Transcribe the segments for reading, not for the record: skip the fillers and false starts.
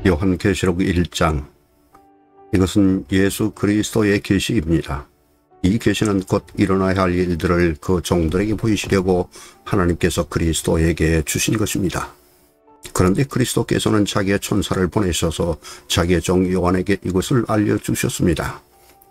요한계시록 1장. 이것은 예수 그리스도의 계시입니다. 이 계시는 곧 일어나야 할 일들을 그 종들에게 보이시려고 하나님께서 그리스도에게 주신 것입니다. 그런데 그리스도께서는 자기의 천사를 보내셔서 자기의 종 요한에게 이것을 알려주셨습니다.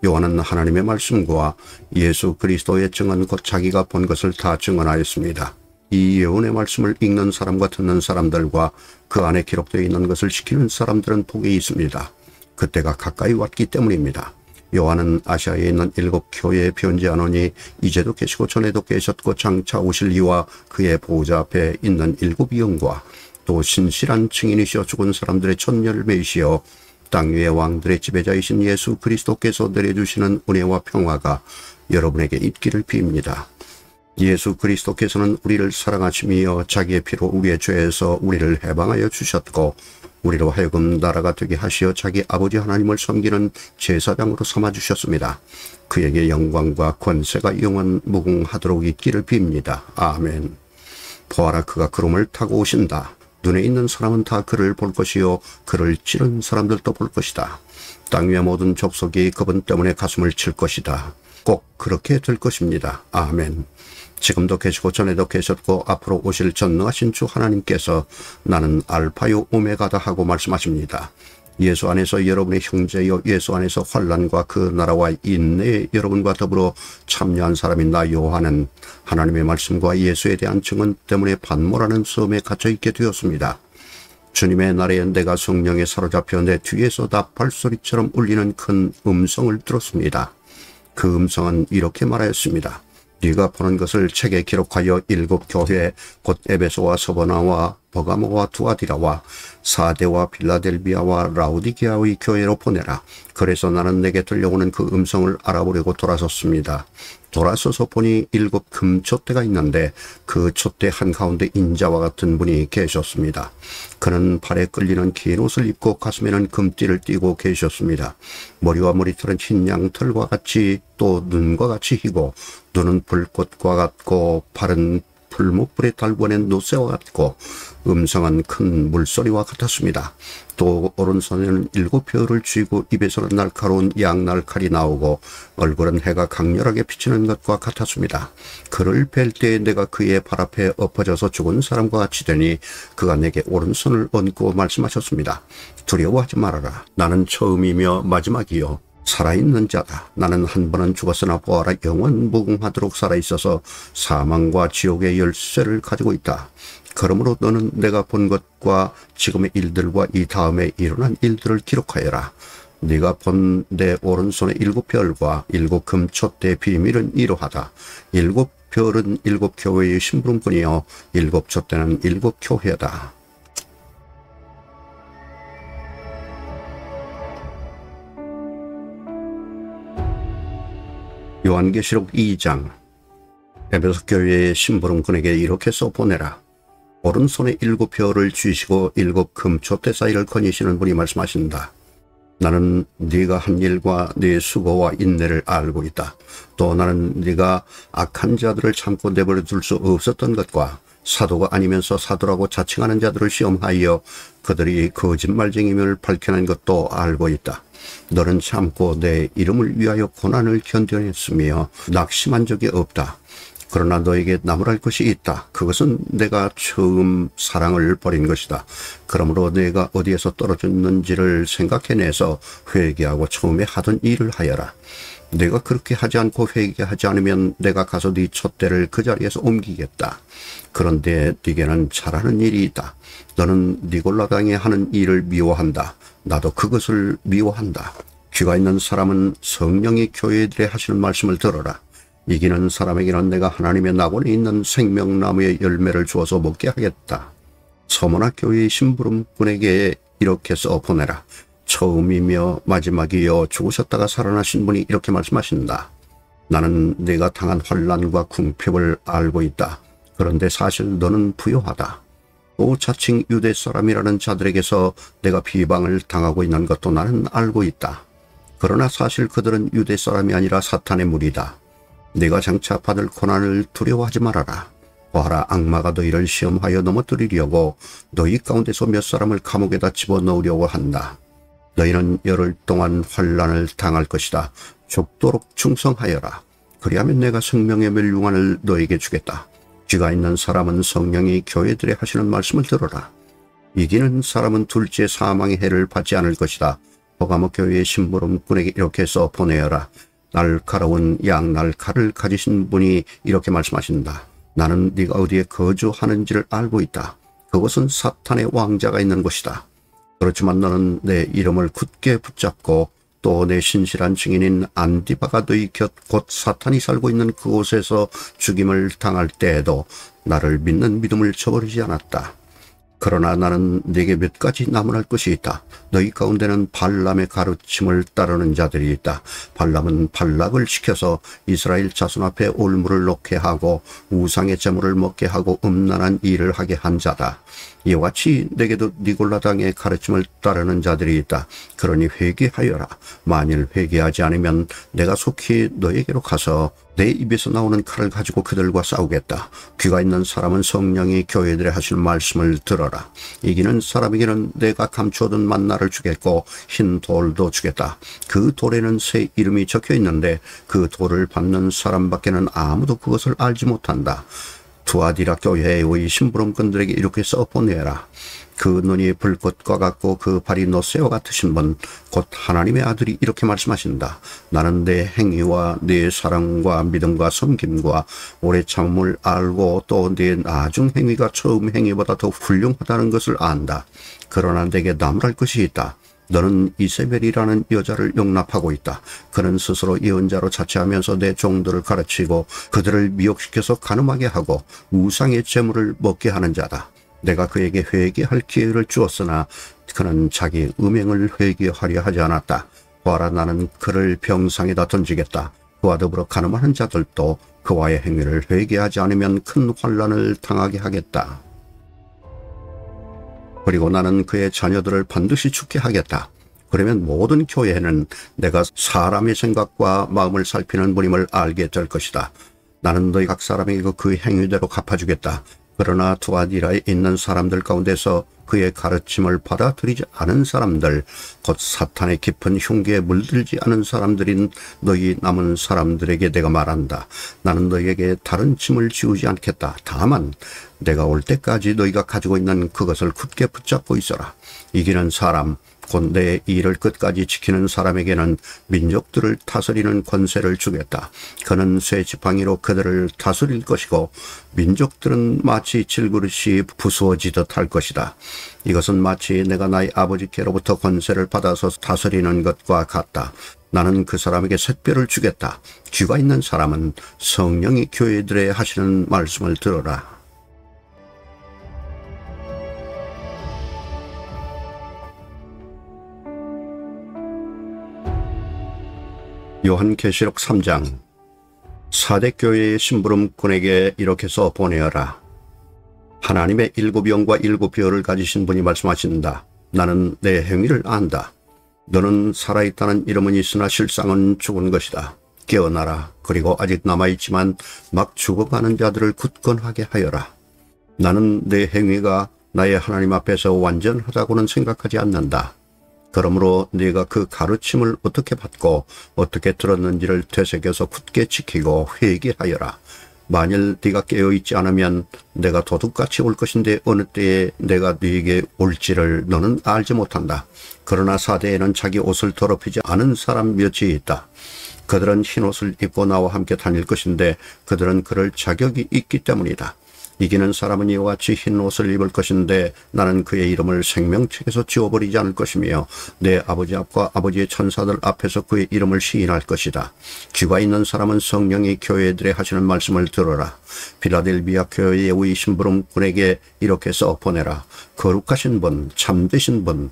요한은 하나님의 말씀과 예수 그리스도의 증언 곧 자기가 본 것을 다 증언하였습니다. 이 예언의 말씀을 읽는 사람과 듣는 사람들과 그 안에 기록되어 있는 것을 지키는 사람들은 복이 있습니다. 그때가 가까이 왔기 때문입니다. 요한은 아시아에 있는 7교회에 편지하노니 이제도 계시고 전에도 계셨고 장차 오실 이와 그의 보호자 앞에 있는 7영과 또 신실한 증인이시여 죽은 사람들의 첫 열매이시여 땅 위의 왕들의 지배자이신 예수 그리스도께서 내려주시는 은혜와 평화가 여러분에게 있기를 빕니다. 예수 그리스도께서는 우리를 사랑하시며 자기의 피로 우리의 죄에서 우리를 해방하여 주셨고 우리로 하여금 나라가 되게 하시어 자기 아버지 하나님을 섬기는 제사장으로 삼아주셨습니다. 그에게 영광과 권세가 영원 무궁하도록 있기를 빕니다. 아멘. 보아라, 그가 구름을 타고 오신다. 눈에 있는 사람은 다 그를 볼 것이요 그를 찌른 사람들도 볼 것이다. 땅 위의 모든 족속이 그분 때문에 가슴을 칠 것이다. 꼭 그렇게 될 것입니다. 아멘. 지금도 계시고 전에도 계셨고 앞으로 오실 전능하신 주 하나님께서 나는 알파요 오메가다 하고 말씀하십니다. 예수 안에서 여러분의 형제여 예수 안에서 환난과 그 나라와 인내에 여러분과 더불어 참여한 사람인 나 요한은 하나님의 말씀과 예수에 대한 증언 때문에 반모라는 섬에 갇혀있게 되었습니다. 주님의 날에 내가 성령에 사로잡혀 내 뒤에서 나팔소리처럼 울리는 큰 음성을 들었습니다. 그 음성은 이렇게 말하였습니다. 네가 보는 것을 책에 기록하여 7교회 곧 에베소와 서버나와 버가모와 두아디라와 사데와 빌라델비아와 라우디게아의 교회로 보내라. 그래서 나는 내게 들려오는 그 음성을 알아보려고 돌아섰습니다. 돌아서서 보니 7 금촛대가 있는데 그 촛대 한가운데 인자와 같은 분이 계셨습니다. 그는 발에 끌리는 긴 옷을 입고 가슴에는 금띠를 띠고 계셨습니다. 머리와 머리털은 흰 양털과 같이 또 눈과 같이 희고 눈은 불꽃과 같고 발은 풀목불에 달궈낸 노새와 같고 음성은 큰 물소리와 같았습니다. 또 오른손에는 7벼를 쥐고 입에서는 날카로운 양날칼이 나오고 얼굴은 해가 강렬하게 비치는 것과 같았습니다. 그를 뵐 때에 내가 그의 발 앞에 엎어져서 죽은 사람과 같이 되니 그가 내게 오른손을 얹고 말씀하셨습니다. 두려워하지 말아라. 나는 처음이며 마지막이요 살아있는 자다. 나는 한 번은 죽었으나 보아라 영원 무궁하도록 살아있어서 사망과 지옥의 열쇠를 가지고 있다. 그러므로 너는 내가 본 것과 지금의 일들과 이 다음에 일어난 일들을 기록하여라. 네가 본 내 오른손의 7별과 7 금촛대의 비밀은 이러하다. 7별은 7교회의 심부름꾼이요 7 촛대는 7교회다. 요한계시록 2장. 에베소 교회의 심부름꾼에게 이렇게 써보내라. 오른손에 7벼를 쥐시고 7 금촛대 사이를 거니시는 분이 말씀하신다. 나는 네가 한 일과 네 수고와 인내를 알고 있다. 또 나는 네가 악한 자들을 참고 내버려 둘 수 없었던 것과 사도가 아니면서 사도라고 자칭하는 자들을 시험하여 그들이 거짓말쟁임을 밝혀낸 것도 알고 있다. 너는 참고 내 이름을 위하여 고난을 견뎌냈으며 낙심한 적이 없다. 그러나 너에게 나무랄 것이 있다. 그것은 내가 처음 사랑을 버린 것이다. 그러므로 내가 어디에서 떨어졌는지를 생각해내서 회개하고 처음에 하던 일을 하여라. 내가 그렇게 하지 않고 회개하지 않으면 내가 가서 네 촛대를 그 자리에서 옮기겠다. 그런데 네게는 잘하는 일이 있다. 너는 니골라당에 하는 일을 미워한다. 나도 그것을 미워한다. 귀가 있는 사람은 성령이 교회들에 하시는 말씀을 들어라. 이기는 사람에게는 내가 하나님의 낙원에 있는 생명나무의 열매를 주어서 먹게 하겠다. 서머나 교회의 심부름꾼에게 이렇게 써보내라. 처음이며 마지막이여 죽으셨다가 살아나신 분이 이렇게 말씀하신다. 나는 네가 당한 환난과 궁핍을 알고 있다. 그런데 사실 너는 부요하다. 또 자칭 유대 사람이라는 자들에게서 내가 비방을 당하고 있는 것도 나는 알고 있다. 그러나 사실 그들은 유대 사람이 아니라 사탄의 무리다. 네가 장차 받을 고난을 두려워하지 말아라. 보아라, 악마가 너희를 시험하여 넘어뜨리려고 너희 가운데서 몇 사람을 감옥에다 집어넣으려고 한다. 너희는 열흘 동안 환난을 당할 것이다. 죽도록 충성하여라. 그리하면 내가 생명의 멸류관을 너에게 주겠다. 귀가 있는 사람은 성령이 교회들에 하시는 말씀을 들어라. 이기는 사람은 둘째 사망의 해를 받지 않을 것이다. 버가모 교회의 심부름꾼에게 이렇게 써 보내어라. 날카로운 양날칼을 가지신 분이 이렇게 말씀하신다. 나는 네가 어디에 거주하는지를 알고 있다. 그것은 사탄의 왕자가 있는 곳이다. 그렇지만 너는 내 이름을 굳게 붙잡고 또 내 신실한 증인인 안디바가 너희 곁 곧 사탄이 살고 있는 그곳에서 죽임을 당할 때에도 나를 믿는 믿음을 저버리지 않았다. 그러나 나는 네게 몇 가지 나무랄 것이 있다. 너희 가운데는 발람의 가르침을 따르는 자들이 있다. 발람은 발락을 시켜서 이스라엘 자손 앞에 올무를 놓게 하고 우상의 제물을 먹게 하고 음란한 일을 하게 한 자다. 이와 같이 내게도 니골라 당의 가르침을 따르는 자들이 있다. 그러니 회개하여라. 만일 회개하지 않으면 내가 속히 너에게로 가서 내 입에서 나오는 칼을 가지고 그들과 싸우겠다. 귀가 있는 사람은 성령이 교회들에 하시는 말씀을 들어라. 이기는 사람에게는 내가 감추어둔 만나를 주겠고 흰 돌도 주겠다. 그 돌에는 새 이름이 적혀 있는데 그 돌을 받는 사람밖에는 아무도 그것을 알지 못한다. 두아디라 교회의 심부름꾼들에게 이렇게 써보내라. 그 눈이 불꽃과 같고 그 발이 노새와 같으신 분, 곧 하나님의 아들이 이렇게 말씀하신다. 나는 내 행위와 내 사랑과 믿음과 섬김과 오래 참음을 알고 또 내 나중 행위가 처음 행위보다 더 훌륭하다는 것을 안다. 그러나 내게 나무랄 것이 있다. 너는 이세벨이라는 여자를 용납하고 있다. 그는 스스로 예언자로 자처하면서 내 종들을 가르치고 그들을 미혹시켜서 가늠하게 하고 우상의 제물을 먹게 하는 자다. 내가 그에게 회개할 기회를 주었으나 그는 자기 음행을 회개하려 하지 않았다. 보아라, 나는 그를 병상에다 던지겠다. 그와 더불어 가늠하는 자들도 그와의 행위를 회개하지 않으면 큰 환난을 당하게 하겠다. 그리고 나는 그의 자녀들을 반드시 죽게 하겠다. 그러면 모든 교회는 내가 사람의 생각과 마음을 살피는 분임을 알게 될 것이다. 나는 너희 각 사람에게 그 행위대로 갚아주겠다. 그러나 두아디라에 있는 사람들 가운데서 그의 가르침을 받아들이지 않은 사람들, 곧 사탄의 깊은 흉기에 물들지 않은 사람들인 너희 남은 사람들에게 내가 말한다. 나는 너희에게 다른 짐을 지우지 않겠다. 다만 내가 올 때까지 너희가 가지고 있는 그것을 굳게 붙잡고 있어라. 이기는 사람, 곧 내 일을 끝까지 지키는 사람에게는 민족들을 다스리는 권세를 주겠다. 그는 새 지팡이로 그들을 다스릴 것이고 민족들은 마치 질그릇이 부수어지듯 할 것이다. 이것은 마치 내가 나의 아버지께로부터 권세를 받아서 다스리는 것과 같다. 나는 그 사람에게 샛별을 주겠다. 귀가 있는 사람은 성령이 교회들에 하시는 말씀을 들어라. 요한계시록 3장. 사대교회의 심부름꾼에게 이렇게 써 보내어라. 하나님의 7영과 7벼를 가지신 분이 말씀하신다. 나는 내 행위를 안다. 너는 살아있다는 이름은 있으나 실상은 죽은 것이다. 깨어나라. 그리고 아직 남아있지만 막 죽어가는 자들을 굳건하게 하여라. 나는 내 행위가 나의 하나님 앞에서 완전하다고는 생각하지 않는다. 그러므로 네가 그 가르침을 어떻게 받고 어떻게 들었는지를 되새겨서 굳게 지키고 회개하여라. 만일 네가 깨어있지 않으면 내가 도둑같이 올 것인데 어느 때에 내가 네게 올지를 너는 알지 못한다. 그러나 사대에는 자기 옷을 더럽히지 않은 사람 몇이 있다. 그들은 흰옷을 입고 나와 함께 다닐 것인데 그들은 그럴 자격이 있기 때문이다. 이기는 사람은 이와 같이 흰 옷을 입을 것인데 나는 그의 이름을 생명책에서 지워버리지 않을 것이며 내 아버지 앞과 아버지의 천사들 앞에서 그의 이름을 시인할 것이다. 귀가 있는 사람은 성령이 교회들에 하시는 말씀을 들어라. 필라델비아 교회의 심부름꾼에게 이렇게 써 보내라. 거룩하신 분, 참되신 분,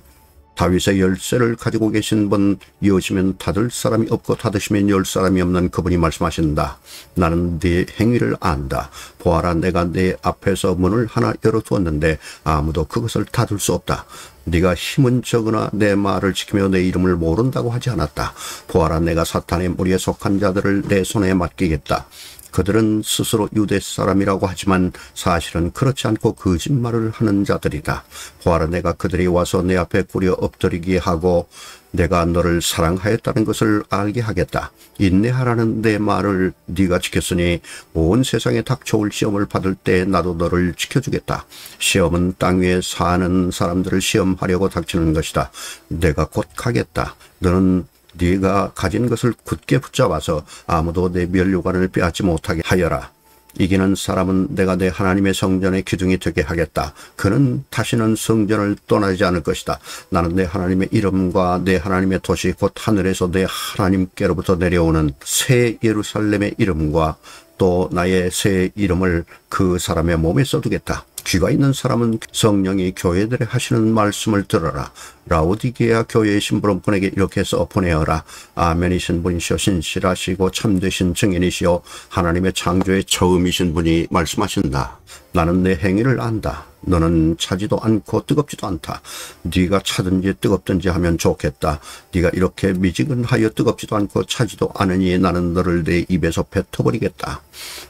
다윗의 열쇠를 가지고 계신 분, 이어지면 닫을 사람이 없고 닫으시면 열 사람이 없는 그분이 말씀하신다. 나는 네 행위를 안다. 보아라, 내가 내 앞에서 문을 하나 열어두었는데 아무도 그것을 닫을 수 없다. 네가 힘은 적으나 내 말을 지키며 내 이름을 모른다고 하지 않았다. 보아라, 내가 사탄의 무리에 속한 자들을 내 손에 맡기겠다. 그들은 스스로 유대 사람이라고 하지만 사실은 그렇지 않고 거짓말을 하는 자들이다. 보아라, 내가 그들이 와서 내 앞에 꿇어 엎드리게 하고 내가 너를 사랑하였다는 것을 알게 하겠다. 인내하라는 내 말을 네가 지켰으니 온 세상에 닥쳐올 시험을 받을 때 나도 너를 지켜주겠다. 시험은 땅 위에 사는 사람들을 시험하려고 닥치는 것이다. 내가 곧 가겠다. 너는 네가 가진 것을 굳게 붙잡아서 아무도 내 면류관을 빼앗지 못하게 하여라. 이기는 사람은 내가 내 하나님의 성전의 기둥이 되게 하겠다. 그는 다시는 성전을 떠나지 않을 것이다. 나는 내 하나님의 이름과 내 하나님의 도시 곧 하늘에서 내 하나님께로부터 내려오는 새 예루살렘의 이름과 또 나의 새 이름을 그 사람의 몸에 써두겠다. 귀가 있는 사람은 성령이 교회들에 하시는 말씀을 들어라. 라오디게아 교회의 신부름꾼에게 이렇게 써 보내어라. 아멘이신 분이시여 신실하시고 참되신 증인이시여 하나님의 창조의 처음이신 분이 말씀하신다. 나는 내 행위를 안다. 너는 차지도 않고 뜨겁지도 않다. 네가 차든지 뜨겁든지 하면 좋겠다. 네가 이렇게 미지근하여 뜨겁지도 않고 차지도 않으니 나는 너를 내 입에서 뱉어버리겠다.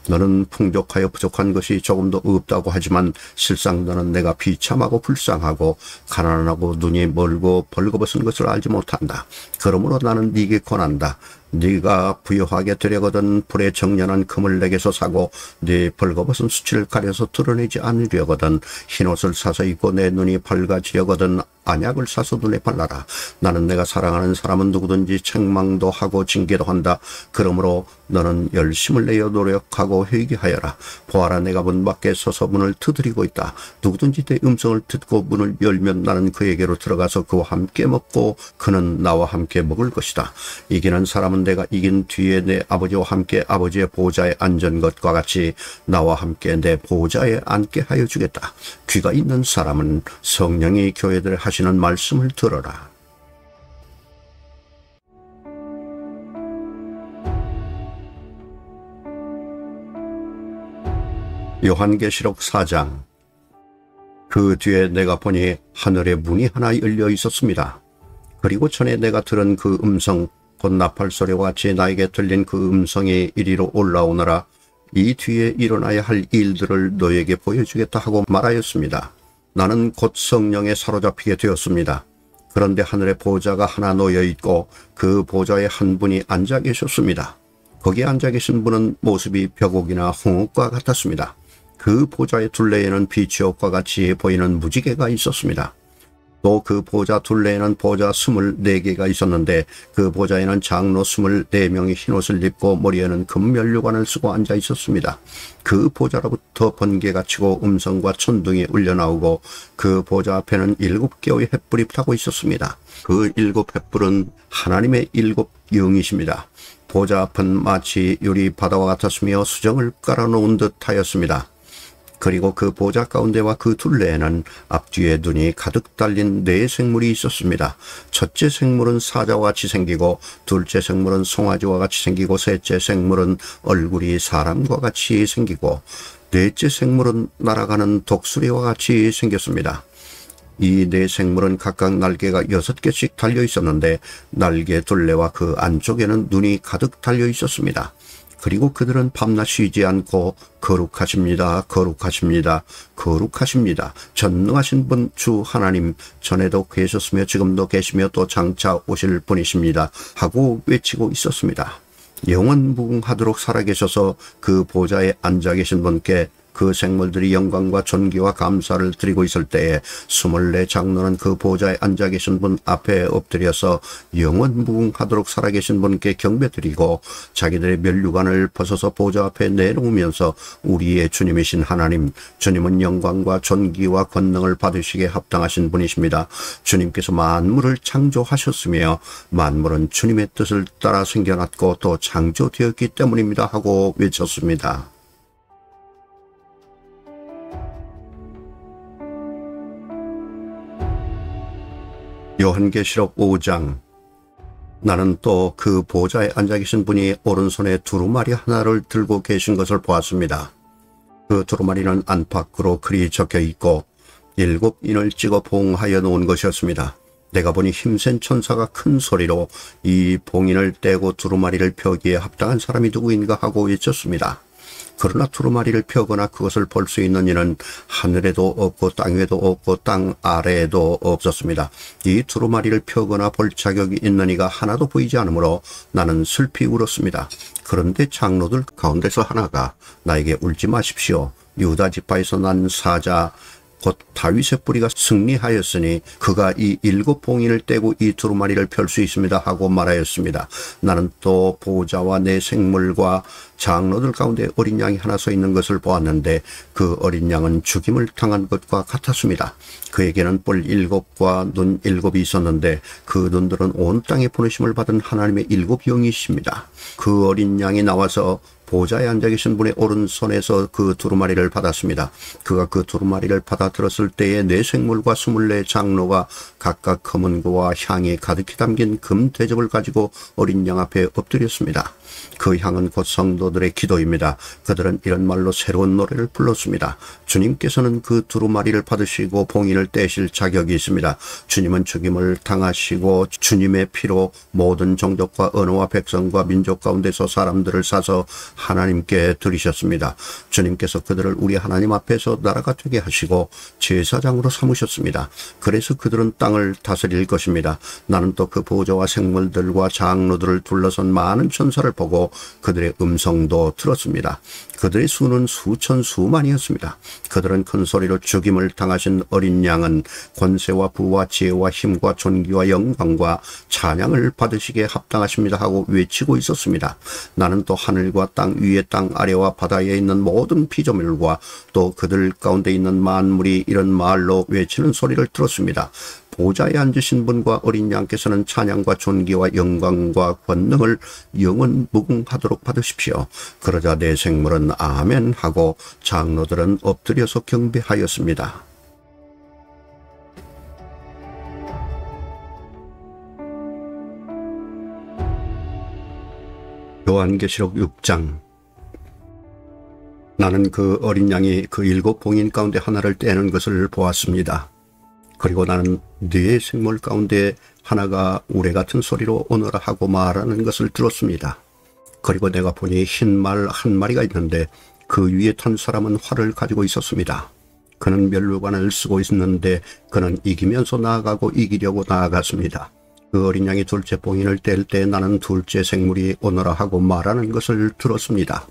너는 풍족하여 부족한 것이 조금도 없다고 하지만 실상 너는 내가 비참하고 불쌍하고 가난하고 눈이 멀고 벌거벗은 것을 알지 못한다. 그러므로 나는 네게 권한다. 네가 부유하게 되려거든 불에 정연한 금을 내게서 사고 네 벌거벗은 수치를 가려서 드러내지 않으려거든 흰옷을 사서 입고 내 눈이 밝아지려거든 안약을 사서 눈에 발라라. 나는 내가 사랑하는 사람은 누구든지 책망도 하고 징계도 한다. 그러므로 너는 열심을 내어 노력하고 회개하여라. 보아라, 내가 문 밖에 서서 문을 두드리고 있다. 누구든지 내 음성을 듣고 문을 열면 나는 그에게로 들어가서 그와 함께 먹고 그는 나와 함께 먹을 것이다. 이기는 사람은 내가 이긴 뒤에 내 아버지와 함께 아버지의 보좌에 앉은 것과 같이 나와 함께 내 보좌에 앉게 하여 주겠다. 귀가 있는 사람은 성령이 교회들에 하시는 말씀을 들어라. 요한계시록 4장. 그 뒤에 내가 보니 하늘에 문이 하나 열려 있었습니다. 그리고 전에 내가 들은 그 음성 곧 나팔 소리와 같이 나에게 들린 그 음성이 이리로 올라오너라. 이 뒤에 일어나야 할 일들을 너에게 보여주겠다 하고 말하였습니다. 나는 곧 성령에 사로잡히게 되었습니다. 그런데 하늘에 보좌가 하나 놓여 있고 그 보좌에 한 분이 앉아 계셨습니다. 거기에 앉아 계신 분은 모습이 벽옥이나 홍옥과 같았습니다. 그 보좌의 둘레에는 비치옥과 같이 보이는 무지개가 있었습니다. 또 그 보좌 둘레에는 보좌 24개가 있었는데 그 보좌에는 장로 24명이 흰옷을 입고 머리에는 금면류관을 쓰고 앉아 있었습니다. 그 보좌로부터 번개가 치고 음성과 천둥이 울려나오고 그 보좌 앞에는 7개의 횃불이 타고 있었습니다. 그 7 횃불은 하나님의 7 영이십니다. 보좌 앞은 마치 유리 바다와 같았으며 수정을 깔아놓은 듯 하였습니다. 그리고 그 보좌 가운데와 그 둘레에는 앞뒤에 눈이 가득 달린 4 생물이 있었습니다. 첫째 생물은 사자와 같이 생기고 둘째 생물은 송아지와 같이 생기고 셋째 생물은 얼굴이 사람과 같이 생기고 넷째 생물은 날아가는 독수리와 같이 생겼습니다. 이 4 생물은 각각 날개가 6개씩 달려 있었는데 날개 둘레와 그 안쪽에는 눈이 가득 달려 있었습니다. 그리고 그들은 밤낮 쉬지 않고 거룩하십니다. 거룩하십니다. 거룩하십니다. 전능하신 분 주 하나님, 전에도 계셨으며 지금도 계시며 또 장차 오실 분이십니다 하고 외치고 있었습니다. 영원 무궁하도록 살아계셔서 그 보좌에 앉아 계신 분께 그 생물들이 영광과 존귀와 감사를 드리고 있을 때에 24 장로는 그 보좌에 앉아 계신 분 앞에 엎드려서 영원 무궁하도록 살아계신 분께 경배드리고 자기들의 면류관을 벗어서 보좌 앞에 내놓으면서 우리의 주님이신 하나님, 주님은 영광과 존귀와 권능을 받으시기에 합당하신 분이십니다. 주님께서 만물을 창조하셨으며 만물은 주님의 뜻을 따라 생겨났고 또 창조되었기 때문입니다 하고 외쳤습니다. 요한계시록 5장. 나는 또 그 보좌에 앉아 계신 분이 오른손에 두루마리 하나를 들고 계신 것을 보았습니다. 그 두루마리는 안팎으로 글이 적혀 있고 7인을 찍어 봉하여 놓은 것이었습니다. 내가 보니 힘센 천사가 큰 소리로 이 봉인을 떼고 두루마리를 펴기에 합당한 사람이 누구인가 하고 외쳤습니다. 그러나 두루마리를 펴거나 그것을 볼 수 있는 이는 하늘에도 없고 땅 위에도 없고 땅 아래에도 없었습니다. 이 두루마리를 펴거나 볼 자격이 있는 이가 하나도 보이지 않으므로 나는 슬피 울었습니다. 그런데 장로들 가운데서 하나가 나에게 울지 마십시오. 유다 지파에서 난 사자 곧 다윗의 뿌리가 승리하였으니 그가 이 7봉인을 떼고 이 두루마리를 펼 수 있습니다 하고 말하였습니다. 나는 또 보호자와 내 생물과 장로들 가운데 어린 양이 하나 서 있는 것을 보았는데 그 어린 양은 죽임을 당한 것과 같았습니다. 그에게는 뿔 7과 눈 7이 있었는데 그 눈들은 온 땅에 보내심을 받은 하나님의 7영이십니다. 그 어린 양이 나와서 보좌에 앉아 계신 분의 오른손에서 그 두루마리를 받았습니다. 그가 그 두루마리를 받아 들었을 때에 네 생물과 24 장로가 각각 검은 고와 향이 가득히 담긴 금 대접을 가지고 어린 양 앞에 엎드렸습니다. 그 향은 곧 성도들의 기도입니다. 그들은 이런 말로 새로운 노래를 불렀습니다. 주님께서는 그 두루마리를 받으시고 봉인을 떼실 자격이 있습니다. 주님은 죽임을 당하시고 주님의 피로 모든 종족과 언어와 백성과 민족 가운데서 사람들을 사서 하나님께 드리셨습니다. 주님께서 그들을 우리 하나님 앞에서 나라가 되게 하시고 제사장으로 삼으셨습니다. 그래서 그들은 땅을 다스릴 것입니다. 나는 또 그 보호자와 생물들과 장로들을 둘러선 많은 천사를 보고 그들의 음성도 들었습니다. 그들의 수는 수천 수만이었습니다. 그들은 큰 소리로 죽임을 당하신 어린 양은 권세와 부와 지혜와 힘과 존귀와 영광과 찬양을 받으시기에 합당하십니다 하고 외치고 있었습니다. 나는 또 하늘과 땅 위에 땅 아래와 바다에 있는 모든 피조물과 또 그들 가운데 있는 만물이 이런 말로 외치는 소리를 들었습니다. 보좌에 앉으신 분과 어린 양께서는 찬양과 존귀와 영광과 권능을 영원 무궁하도록 받으십시오. 그러자 내 생물은 아멘 하고 장로들은 엎드려서 경배하였습니다. 요한계시록 6장. 나는 그 어린 양이 그 7봉인 가운데 하나를 떼는 것을 보았습니다. 그리고 나는 네 생물 가운데 하나가 우레 같은 소리로 오너라 하고 말하는 것을 들었습니다. 그리고 내가 보니 흰 말 한 마리가 있는데 그 위에 탄 사람은 활을 가지고 있었습니다. 그는 면류관을 쓰고 있었는데 그는 이기면서 나아가고 이기려고 나아갔습니다. 그 어린 양이 둘째 봉인을 뗄 때 나는 둘째 생물이 오너라 하고 말하는 것을 들었습니다.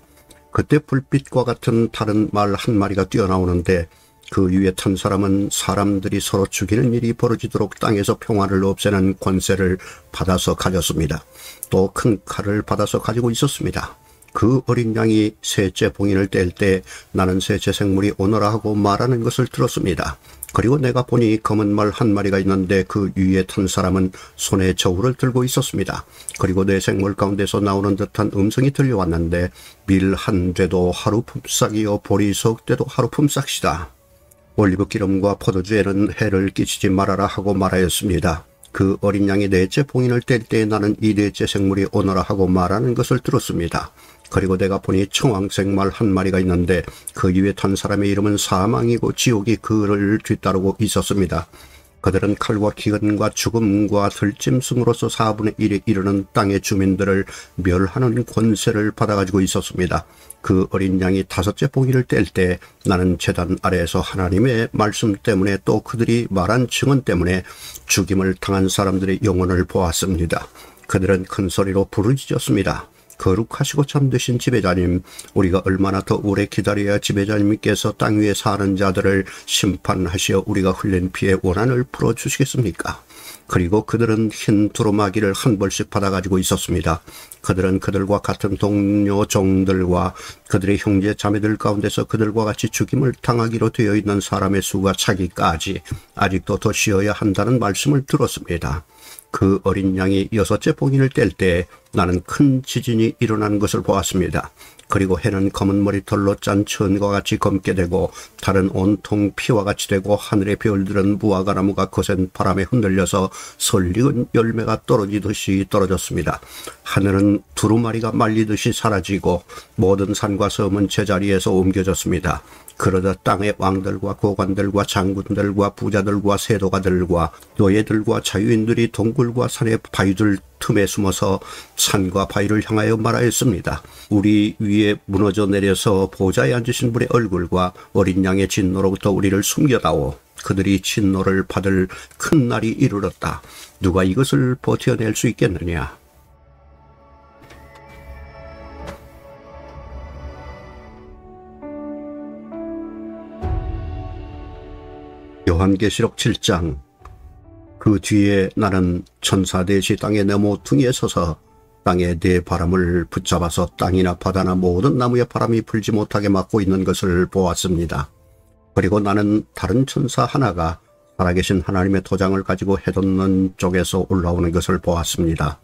그때 불빛과 같은 다른 말 한 마리가 뛰어나오는데 그 위에 탄 사람은 사람들이 서로 죽이는 일이 벌어지도록 땅에서 평화를 없애는 권세를 받아서 가졌습니다. 또 큰 칼을 받아서 가지고 있었습니다. 그 어린 양이 셋째 봉인을 뗄 때 나는 셋째 생물이 오너라 하고 말하는 것을 들었습니다. 그리고 내가 보니 검은 말 한 마리가 있는데 그 위에 탄 사람은 손에 저울을 들고 있었습니다. 그리고 내 생물 가운데서 나오는 듯한 음성이 들려왔는데 밀 한 되도 하루 품삯이요 보리석 되도 하루 품삯이다. 올리브 기름과 포도주에는 해를 끼치지 말아라 하고 말하였습니다. 그 어린 양이 넷째 봉인을 뗄 때 나는 이 넷째 생물이 오너라 하고 말하는 것을 들었습니다. 그리고 내가 보니 청황색 말 한 마리가 있는데 그 위에 탄 사람의 이름은 사망이고 지옥이 그를 뒤따르고 있었습니다. 그들은 칼과 기근과 죽음과 들짐승으로서 4분의 1에 이르는 땅의 주민들을 멸하는 권세를 받아가지고 있었습니다. 그 어린 양이 다섯째 봉인을 뗄 때 나는 제단 아래에서 하나님의 말씀 때문에 또 그들이 말한 증언 때문에 죽임을 당한 사람들의 영혼을 보았습니다. 그들은 큰 소리로 부르짖었습니다. 거룩하시고 참되신 지배자님, 우리가 얼마나 더 오래 기다려야 지배자님께서 땅 위에 사는 자들을 심판하시어 우리가 흘린 피의 원한을 풀어주시겠습니까? 그리고 그들은 흰 두루마기를 한 벌씩 받아가지고 있었습니다. 그들은 그들과 같은 동료 종들과 그들의 형제 자매들 가운데서 그들과 같이 죽임을 당하기로 되어 있는 사람의 수가 차기까지 아직도 더 쉬어야 한다는 말씀을 들었습니다. 그 어린 양이 여섯째 봉인을 뗄 때 나는 큰 지진이 일어나는 것을 보았습니다. 그리고 해는 검은 머리털로 짠 천과 같이 검게 되고 달은 온통 피와 같이 되고 하늘의 별들은 무화과 나무가 거센 바람에 흔들려서 설익은 열매가 떨어지듯이 떨어졌습니다. 하늘은 두루마리가 말리듯이 사라지고 모든 산과 섬은 제자리에서 옮겨졌습니다. 그러자 땅의 왕들과 고관들과 장군들과 부자들과 세도가들과 노예들과 자유인들이 동굴과 산의 바위들 틈에 숨어서 산과 바위를 향하여 말하였습니다. 우리 위에 무너져 내려서 보좌에 앉으신 분의 얼굴과 어린 양의 진노로부터 우리를 숨겨다오. 그들이 진노를 받을 큰 날이 이르렀다. 누가 이것을 버텨낼 수 있겠느냐? 요한계시록 7장. 그 뒤에 나는 천사 넷이 땅의 네 모퉁이에 서서 땅의 네 바람을 붙잡아서 땅이나 바다나 모든 나무에 바람이 불지 못하게 막고 있는 것을 보았습니다. 그리고 나는 다른 천사 하나가 살아계신 하나님의 도장을 가지고 해돋는 쪽에서 올라오는 것을 보았습니다.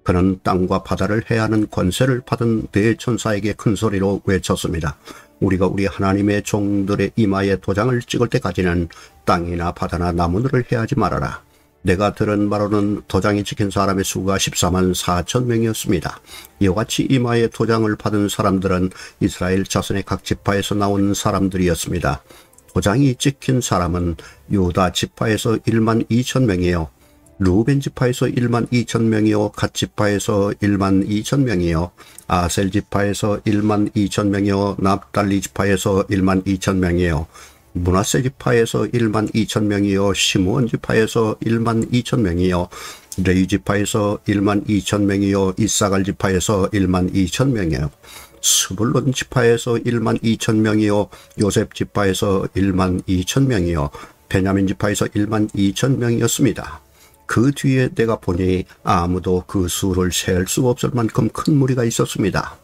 그는 땅과 바다를 해하는 권세를 받은 네 천사에게 큰 소리로 외쳤습니다. 우리가 우리 하나님의 종들의 이마에 도장을 찍을 때까지는 땅이나 바다나 나무들을 해하지 말아라. 내가 들은 바로는 도장이 찍힌 사람의 수가 14만 4천 명이었습니다. 이와 같이 이마에 도장을 받은 사람들은 이스라엘 자손의 각 지파에서 나온 사람들이었습니다. 도장이 찍힌 사람은 유다 지파에서 1만 2천 명이요, 루벤 지파에서 1만 2천 명이요, 갓 지파에서 1만 2천 명이요, 아셀 지파에서 1만 2천 명이요, 납달리 지파에서 1만 2천 명이요, 므낫세 지파에서 1만 2천 명이요, 시므온 지파에서 1만 2천 명이요, 레위 지파에서 1만 2천 명이요, 이사갈 지파에서 1만 2천 명이요, 스불론 지파에서 1만 2천 명이요, 요셉 지파에서 1만 2천 명이요, 베냐민 지파에서 1만 2천 명이었습니다. 그 뒤에 내가 보니 아무도 그 수를 셀 수 없을 만큼 큰 무리가 있었습니다.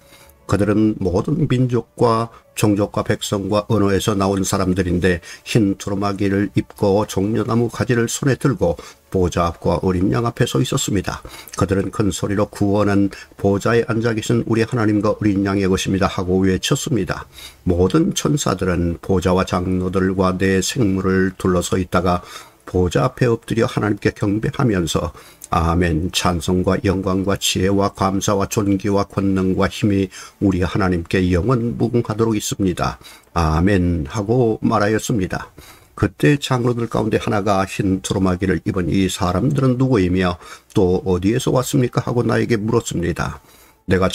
그들은 모든 민족과 종족과 백성과 언어에서 나온 사람들인데 흰 두루마기를 입고 종려나무 가지를 손에 들고 보좌 앞과 어린 양 앞에 서 있었습니다. 그들은 큰 소리로 구원은 보좌에 앉아 계신 우리 하나님과 어린 양의 것입니다 하고 외쳤습니다. 모든 천사들은 보좌와 장로들과 내 생물을 둘러서 있다가 보좌 앞에 엎드려 하나님께 경배하면서 아멘, 찬송과 영광과 지혜와 감사와 존귀와 권능과 힘이 우리 하나님께 영원 무궁하도록 있습니다. 아멘 하고 말하였습니다. 그때 장로들 가운데 하나가 흰 두루마기를 입은 이 사람들은 누구이며 또 어디에서 왔습니까 하고 나에게 물었습니다. 내가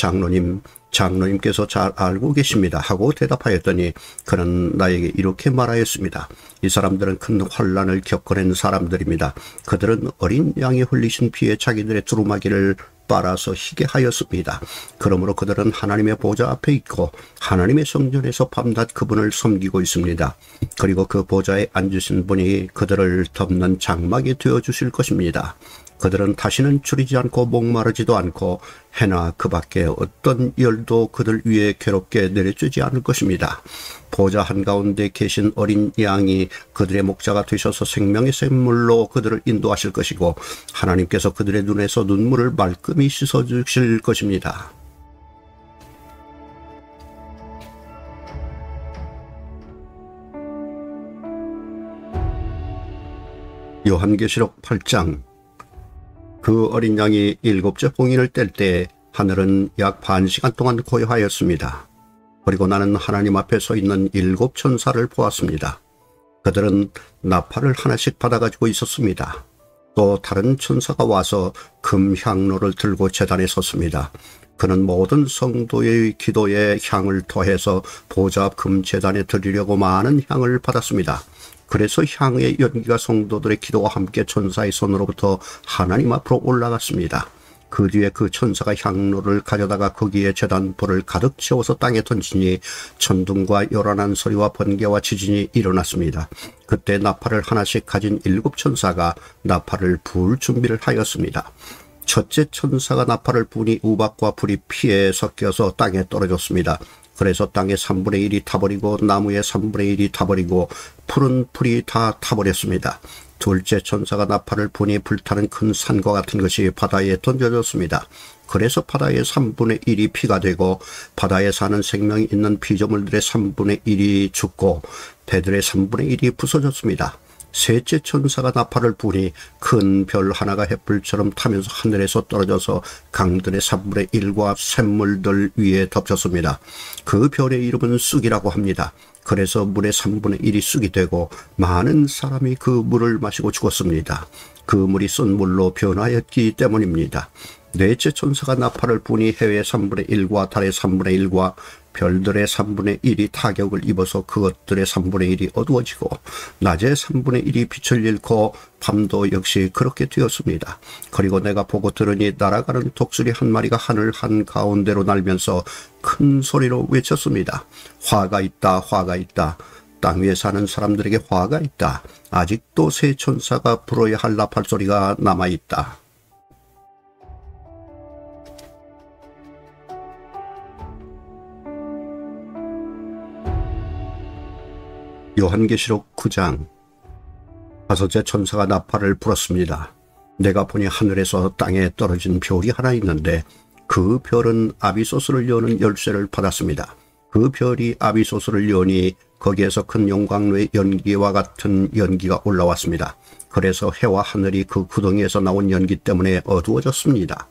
장로님께서 잘 알고 계십니다 하고 대답하였더니 그는 나에게 이렇게 말하였습니다. 이 사람들은 큰 환난을 겪어낸 사람들입니다. 그들은 어린 양이 흘리신 피에 자기들의 두루마기를 빨아서 희게 하였습니다. 그러므로 그들은 하나님의 보좌 앞에 있고 하나님의 성전에서 밤낮 그분을 섬기고 있습니다. 그리고 그 보좌에 앉으신 분이 그들을 덮는 장막이 되어주실 것입니다. 그들은 다시는 줄이지 않고 목마르지도 않고 해나 그 밖에 어떤 열도 그들 위에 괴롭게 내려주지 않을 것입니다. 보좌 한가운데 계신 어린 양이 그들의 목자가 되셔서 생명의 샘물로 그들을 인도하실 것이고 하나님께서 그들의 눈에서 눈물을 말끔히 씻어주실 것입니다. 요한계시록 8장. 그 어린 양이 7째 봉인을 뗄 때 하늘은 약 반 시간 동안 고요하였습니다. 그리고 나는 하나님 앞에 서 있는 7 천사를 보았습니다. 그들은 나팔을 하나씩 받아가지고 있었습니다. 또 다른 천사가 와서 금 향로를 들고 제단에 섰습니다. 그는 모든 성도의 기도에 향을 더해서 보좌 앞 금 제단에 드리려고 많은 향을 받았습니다. 그래서 향의 연기가 성도들의 기도와 함께 천사의 손으로부터 하나님 앞으로 올라갔습니다. 그 뒤에 그 천사가 향로를 가져다가 거기에 제단 불을 가득 채워서 땅에 던지니 천둥과 요란한 소리와 번개와 지진이 일어났습니다. 그때 나팔을 하나씩 가진 7 천사가 나팔을 부을 준비를 하였습니다. 첫째 천사가 나팔을 부니 우박과 불이 피에 섞여서 땅에 떨어졌습니다. 그래서 땅의 3분의 1이 타버리고 나무의 3분의 1이 타버리고 푸른 풀이 다 타버렸습니다. 둘째 천사가 나팔을 부니 불타는 큰 산과 같은 것이 바다에 던져졌습니다. 그래서 바다의 3분의 1이 피가 되고 바다에 사는 생명이 있는 피조물들의 3분의 1이 죽고 배들의 3분의 1이 부서졌습니다. 셋째 천사가 나팔을 부니 큰 별 하나가 햇불처럼 타면서 하늘에서 떨어져서 강들의 3분의 1과 샘물들 위에 덮쳤습니다. 그 별의 이름은 쑥이라고 합니다. 그래서 물의 3분의 1이 쑥이 되고 많은 사람이 그 물을 마시고 죽었습니다. 그 물이 쓴 물로 변하였기 때문입니다. 넷째 천사가 나팔을 부니 해의 3분의 1과 달의 3분의 1과 별들의 3분의 1이 타격을 입어서 그것들의 3분의 1이 어두워지고 낮의 3분의 1이 빛을 잃고 밤도 역시 그렇게 되었습니다. 그리고 내가 보고 들으니 날아가는 독수리 한 마리가 하늘 한가운데로 날면서 큰 소리로 외쳤습니다. 화가 있다, 화가 있다. 땅 위에 사는 사람들에게 화가 있다. 아직도 세 천사가 불어야 할 나팔 소리가 남아있다. 요한계시록 9장. 다섯째 천사가 나팔을 불었습니다. 내가 보니 하늘에서 땅에 떨어진 별이 하나 있는데 그 별은 아비소스를 여는 열쇠를 받았습니다. 그 별이 아비소스를 여니 거기에서 큰 용광로의 연기와 같은 연기가 올라왔습니다. 그래서 해와 하늘이 그 구덩이에서 나온 연기 때문에 어두워졌습니다.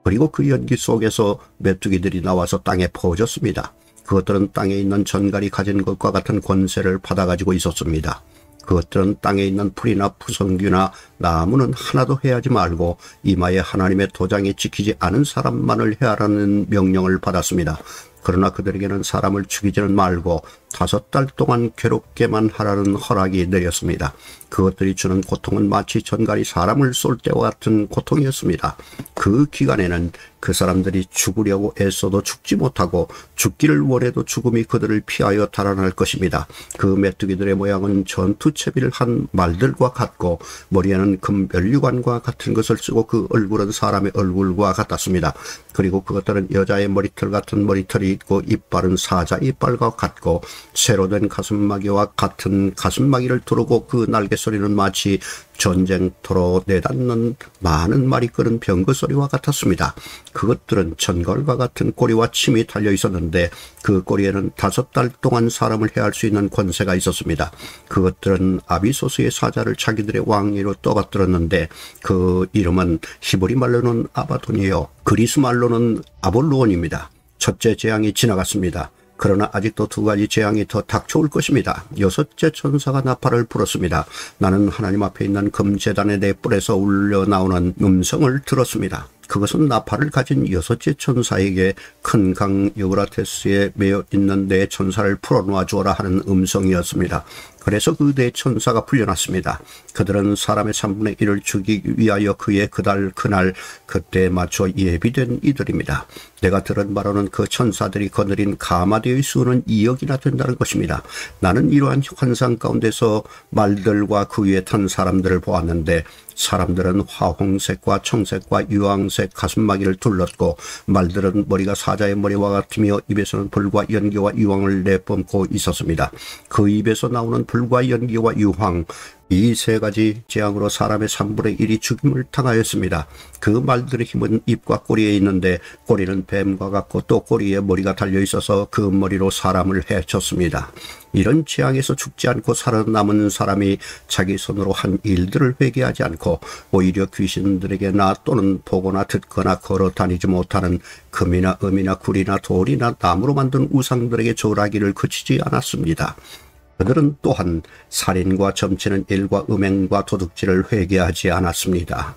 그리고 그 연기 속에서 메뚜기들이 나와서 땅에 퍼졌습니다. 그것들은 땅에 있는 전갈이 가진 것과 같은 권세를 받아가지고 있었습니다. 그것들은 땅에 있는 풀이나 푸성귀나 나무는 하나도 해하지 말고 이마에 하나님의 도장이 찍히지 않은 사람만을 해하라는 명령을 받았습니다. 그러나 그들에게는 사람을 죽이지는 말고 5달 동안 괴롭게만 하라는 허락이 내렸습니다. 그것들이 주는 고통은 마치 전갈이 사람을 쏠 때와 같은 고통이었습니다. 그 기간에는 그 사람들이 죽으려고 애써도 죽지 못하고 죽기를 원해도 죽음이 그들을 피하여 달아날 것입니다. 그 메뚜기들의 모양은 전투채비를 한 말들과 같고 머리에는 금 면류관과 같은 것을 쓰고 그 얼굴은 사람의 얼굴과 같았습니다. 그리고 그것들은 여자의 머리털 같은 머리털이 있고 이빨은 사자 이빨과 같고 새로 된 가슴마개와 같은 가슴마개를 두르고 그 날개 소리는 마치 전쟁터로 내닫는 많은 말이 끄는 병거 소리와 같았습니다. 그것들은 전갈과 같은 꼬리와 침이 달려 있었는데 그 꼬리에는 5달 동안 사람을 해할 수 있는 권세가 있었습니다. 그것들은 아비소스의 사자를 자기들의 왕위로 떠받들었는데 그 이름은 히브리 말로는 아바돈이요 그리스 말로는 아볼로온입니다. 첫째 재앙이 지나갔습니다. 그러나 아직도 2가지 재앙이 더 닥쳐올 것입니다. 6째 천사가 나팔을 불었습니다. 나는 하나님 앞에 있는 금제단의 네 뿔에서 울려 나오는 음성을 들었습니다. 그것은 나팔을 가진 6째 천사에게 큰 강 유브라테스에 매여 있는 네 천사를 풀어놓아 주어라 하는 음성이었습니다. 그래서 그 네 천사가 풀려났습니다. 그들은 사람의 3분의 1을 죽이기 위하여 그의 그날 그때에 맞춰 예비된 이들입니다. 내가 들은 바로는 그 천사들이 거느린 가마대의 수는 2억이나 된다는 것입니다. 나는 이러한 환상 가운데서 말들과 그 위에 탄 사람들을 보았는데 사람들은 화홍색과 청색과 유황색 가슴마기를 둘렀고 말들은 머리가 사자의 머리와 같으며 입에서는 불과 연기와 유황을 내뿜고 있었습니다. 그 입에서 나오는 불과 연기와 유황 이 3가지 재앙으로 사람의 3분의 1이 죽임을 당하였습니다. 그 말들의 힘은 입과 꼬리에 있는데 꼬리는 뱀과 같고 또 꼬리에 머리가 달려있어서 그 머리로 사람을 해쳤습니다. 이런 재앙에서 죽지 않고 살아남은 사람이 자기 손으로 한 일들을 회개하지 않고 오히려 귀신들에게나 또는 보거나 듣거나 걸어 다니지 못하는 금이나 음이나 굴이나 돌이나 나무로 만든 우상들에게 절하기를 그치지 않았습니다. 그들은 또한 살인과 점치는 일과 음행과 도둑질을 회개하지 않았습니다.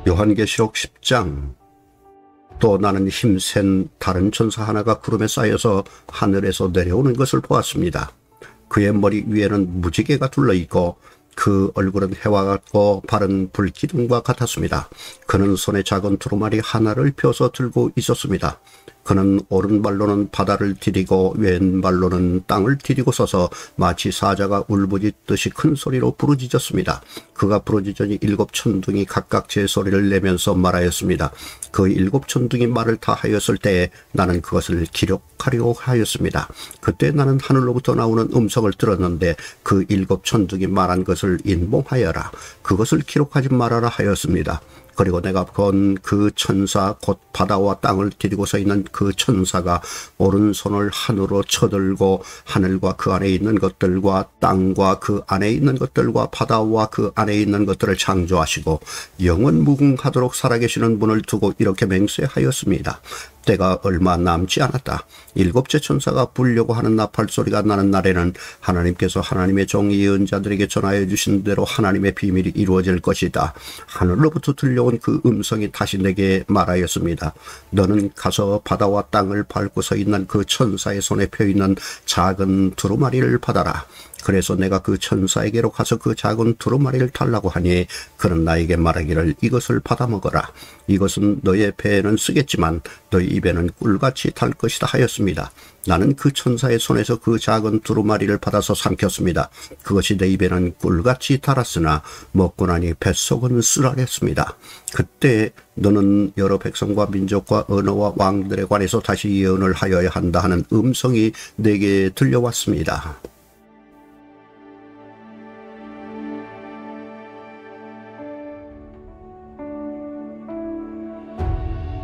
요한계시록 10장. 또 나는 힘센 다른 천사 하나가 구름에 쌓여서 하늘에서 내려오는 것을 보았습니다. 그의 머리 위에는 무지개가 둘러있고 그 얼굴은 해와 같고 발은 불기둥과 같았습니다. 그는 손에 작은 두루마리 하나를 펴서 들고 있었습니다. 그는 오른발로는 바다를 디디고 왼발로는 땅을 디디고 서서 마치 사자가 울부짖듯이 큰 소리로 부르짖었습니다. 그가 부르짖으니 7 천둥이 각각 제 소리를 내면서 말하였습니다. 그 7 천둥이 말을 다 하였을 때에 나는 그것을 기록하려 하였습니다. 그때 나는 하늘로부터 나오는 음성을 들었는데 그 7 천둥이 말한 것을 인봉하여라. 그것을 기록하지 말아라 하였습니다. 그리고 내가 본 그 천사 곧 바다와 땅을 디디고 서 있는 그 천사가 오른손을 하늘로 쳐들고 하늘과 그 안에 있는 것들과 땅과 그 안에 있는 것들과 바다와 그 안에 있는 것들을 창조하시고 영원 무궁하도록 살아계시는 분을 두고 이렇게 맹세하였습니다. 때가 얼마 남지 않았다. 일곱째 천사가 불려고 하는 나팔 소리가 나는 날에는 하나님께서 하나님의 종 예언자들에게 전하여 주신 대로 하나님의 비밀이 이루어질 것이다. 하늘로부터 들려온 그 음성이 다시 내게 말하였습니다. 너는 가서 바다와 땅을 밟고 서 있는 그 천사의 손에 펴있는 작은 두루마리를 받아라. 그래서 내가 그 천사에게로 가서 그 작은 두루마리를 달라고 하니 그는 나에게 말하기를 이것을 받아 먹어라. 이것은 너의 배에는 쓰겠지만 너의 입에는 꿀같이 달 것이다 하였습니다. 나는 그 천사의 손에서 그 작은 두루마리를 받아서 삼켰습니다. 그것이 내 입에는 꿀같이 달았으나 먹고 나니 뱃속은 쓰라렸습니다. 그때 너는 여러 백성과 민족과 언어와 왕들에 관해서 다시 예언을 하여야 한다 하는 음성이 내게 들려왔습니다.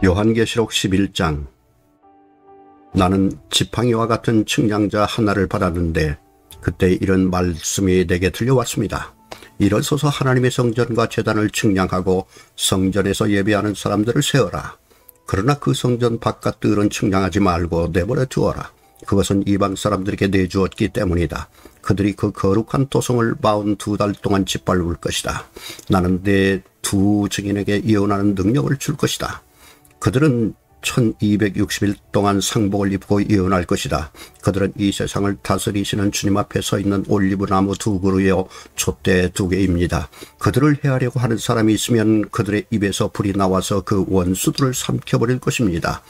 요한계시록 11장. 나는 지팡이와 같은 측량자 하나를 받았는데 그때 이런 말씀이 내게 들려왔습니다. 일어서서 하나님의 성전과 제단을 측량하고 성전에서 예배하는 사람들을 세어라. 그러나 그 성전 바깥 뜰은 측량하지 말고 내버려 두어라. 그것은 이방 사람들에게 내주었기 때문이다. 그들이 그 거룩한 토성을 42달 동안 짓밟을 것이다. 나는 내 두 증인에게 예언하는 능력을 줄 것이다. 그들은 1260일 동안 상복을 입고 예언할 것이다. 그들은 이 세상을 다스리시는 주님 앞에 서 있는 올리브나무 2그루요 촛대 2개입니다. 그들을 해하려고 하는 사람이 있으면 그들의 입에서 불이 나와서 그 원수들을 삼켜버릴 것입니다.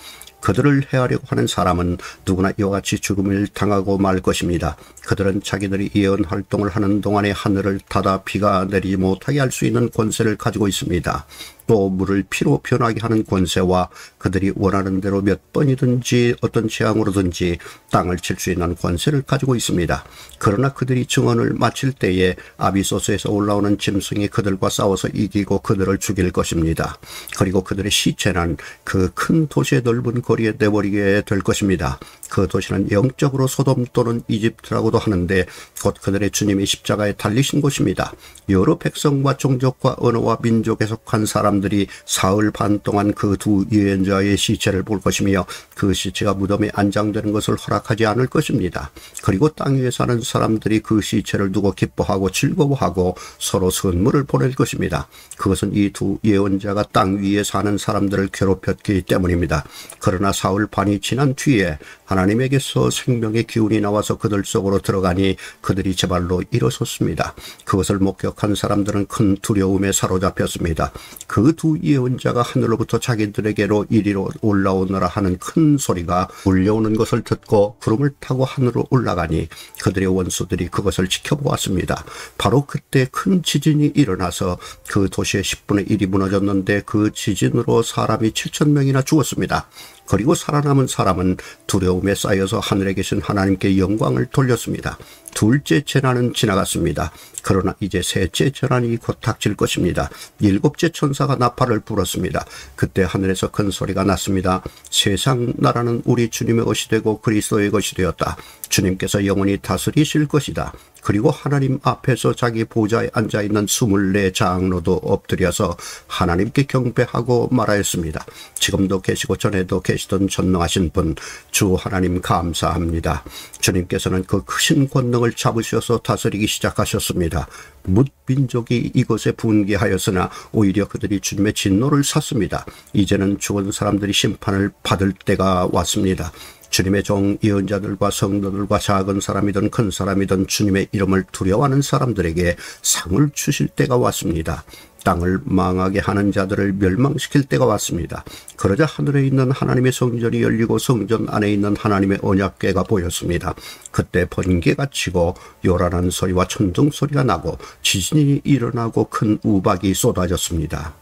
그들을 해하려고 하는 사람은 누구나 이와 같이 죽음을 당하고 말 것입니다. 그들은 자기들이 예언 활동을 하는 동안에 하늘을 닫아 비가 내리지 못하게 할 수 있는 권세를 가지고 있습니다. 또 물을 피로 변하게 하는 권세와 그들이 원하는 대로 몇 번이든지 어떤 재앙으로든지 땅을 칠 수 있는 권세를 가지고 있습니다. 그러나 그들이 증언을 마칠 때에 아비소스에서 올라오는 짐승이 그들과 싸워서 이기고 그들을 죽일 것입니다. 그리고 그들의 시체는 그 큰 도시의 넓은 거리에 내버리게 될 것입니다. 그 도시는 영적으로 소돔 또는 이집트라고도 하는데 곧 그들의 주님이 십자가에 달리신 곳입니다. 여러 백성과 종족과 언어와 민족에 속한 사람들이 사흘 반 동안 그 두 예언자의 시체를 볼 것이며 그 시체가 무덤에 안장되는 것을 허락하지 않을 것입니다. 그리고 땅 위에 사는 사람들이 그 시체를 두고 기뻐하고 즐거워하고 서로 선물을 보낼 것입니다. 그것은 이 두 예언자가 땅 위에 사는 사람들을 괴롭혔기 때문입니다. 그러나 사흘 반이 지난 뒤에 하나님에게서 생명의 기운이 나와서 그들 속으로 들어가니 그들이 제발로 일어섰습니다. 그것을 목격한 사람들은 큰 두려움에 사로잡혔습니다. 그 두 예언자가 하늘로부터 자기들에게로 이리로 올라오너라 하는 큰 소리가 울려오는 것을 듣고 구름을 타고 하늘로 올라가니 그들의 원수들이 그것을 지켜보았습니다. 바로 그때 큰 지진이 일어나서 그 도시의 10분의 1이 무너졌는데 그 지진으로 사람이 7,000명이나 죽었습니다. 그리고 살아남은 사람은 두려움에 쌓여서 하늘에 계신 하나님께 영광을 돌렸습니다. 둘째 재난은 지나갔습니다. 그러나 이제 셋째 재난이 곧 닥칠 것입니다. 일곱째 천사가 나팔을 불었습니다. 그때 하늘에서 큰 소리가 났습니다. 세상 나라는 우리 주님의 것이 되고 그리스도의 것이 되었다. 주님께서 영원히 다스리실 것이다. 그리고 하나님 앞에서 자기 보좌에 앉아있는 24 장로도 엎드려서 하나님께 경배하고 말하였습니다. 지금도 계시고 전에도 계시던 전능하신 분 주 하나님 감사합니다. 주님께서는 그 크신 권능을 잡으셔서 다스리기 시작하셨습니다. 뭇 민족이 이곳에 분개하였으나 오히려 그들이 주님의 진노를 샀습니다. 이제는 죽은 사람들이 심판을 받을 때가 왔습니다. 주님의 종 예언자들과 성도들과 작은 사람이든 큰 사람이든 주님의 이름을 두려워하는 사람들에게 상을 주실 때가 왔습니다. 땅을 망하게 하는 자들을 멸망시킬 때가 왔습니다. 그러자 하늘에 있는 하나님의 성전이 열리고 성전 안에 있는 하나님의 언약궤가 보였습니다. 그때 번개가 치고 요란한 소리와 천둥 소리가 나고 지진이 일어나고 큰 우박이 쏟아졌습니다.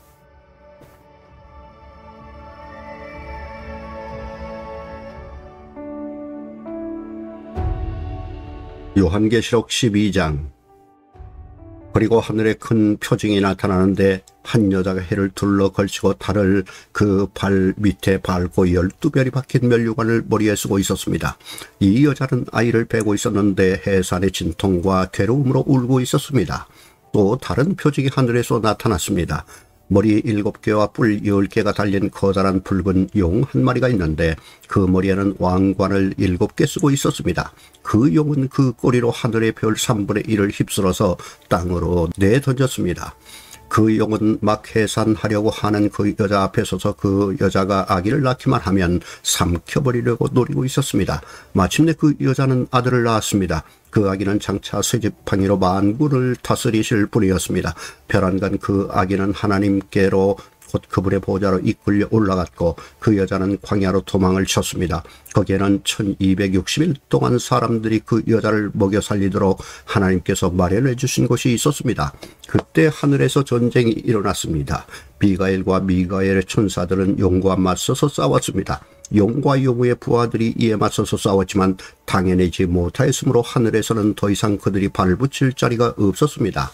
요한계시록 12장. 그리고 하늘에 큰 표징이 나타나는데 한 여자가 해를 둘러 걸치고 달을 그 발 밑에 밟고 12별이 박힌 면류관을 머리에 쓰고 있었습니다. 이 여자는 아이를 베고 있었는데 해산의 진통과 괴로움으로 울고 있었습니다. 또 다른 표적이 하늘에서 나타났습니다. 머리 7개와 뿔 10개가 달린 커다란 붉은 용 한 마리가 있는데 그 머리에는 왕관을 7개 쓰고 있었습니다. 그 용은 그 꼬리로 하늘의 별 3분의 1을 휩쓸어서 땅으로 내던졌습니다. 그 용은 막 해산하려고 하는 그 여자 앞에 서서 그 여자가 아기를 낳기만 하면 삼켜버리려고 노리고 있었습니다. 마침내 그 여자는 아들을 낳았습니다. 그 아기는 장차 쇠지팡이로 만군을 다스리실 분이었습니다. 벼랑간 그 아기는 하나님께로 곧 그분의 보좌로 이끌려 올라갔고 그 여자는 광야로 도망을 쳤습니다. 거기에는 1260일 동안 사람들이 그 여자를 먹여 살리도록 하나님께서 마련해 주신 곳이 있었습니다. 그때 하늘에서 전쟁이 일어났습니다. 비가엘과 미가엘의 천사들은 용과 맞서서 싸웠습니다. 용과 용의 부하들이 이에 맞서서 싸웠지만 당해내지 못하였으므로 하늘에서는 더 이상 그들이 발붙일 자리가 없었습니다.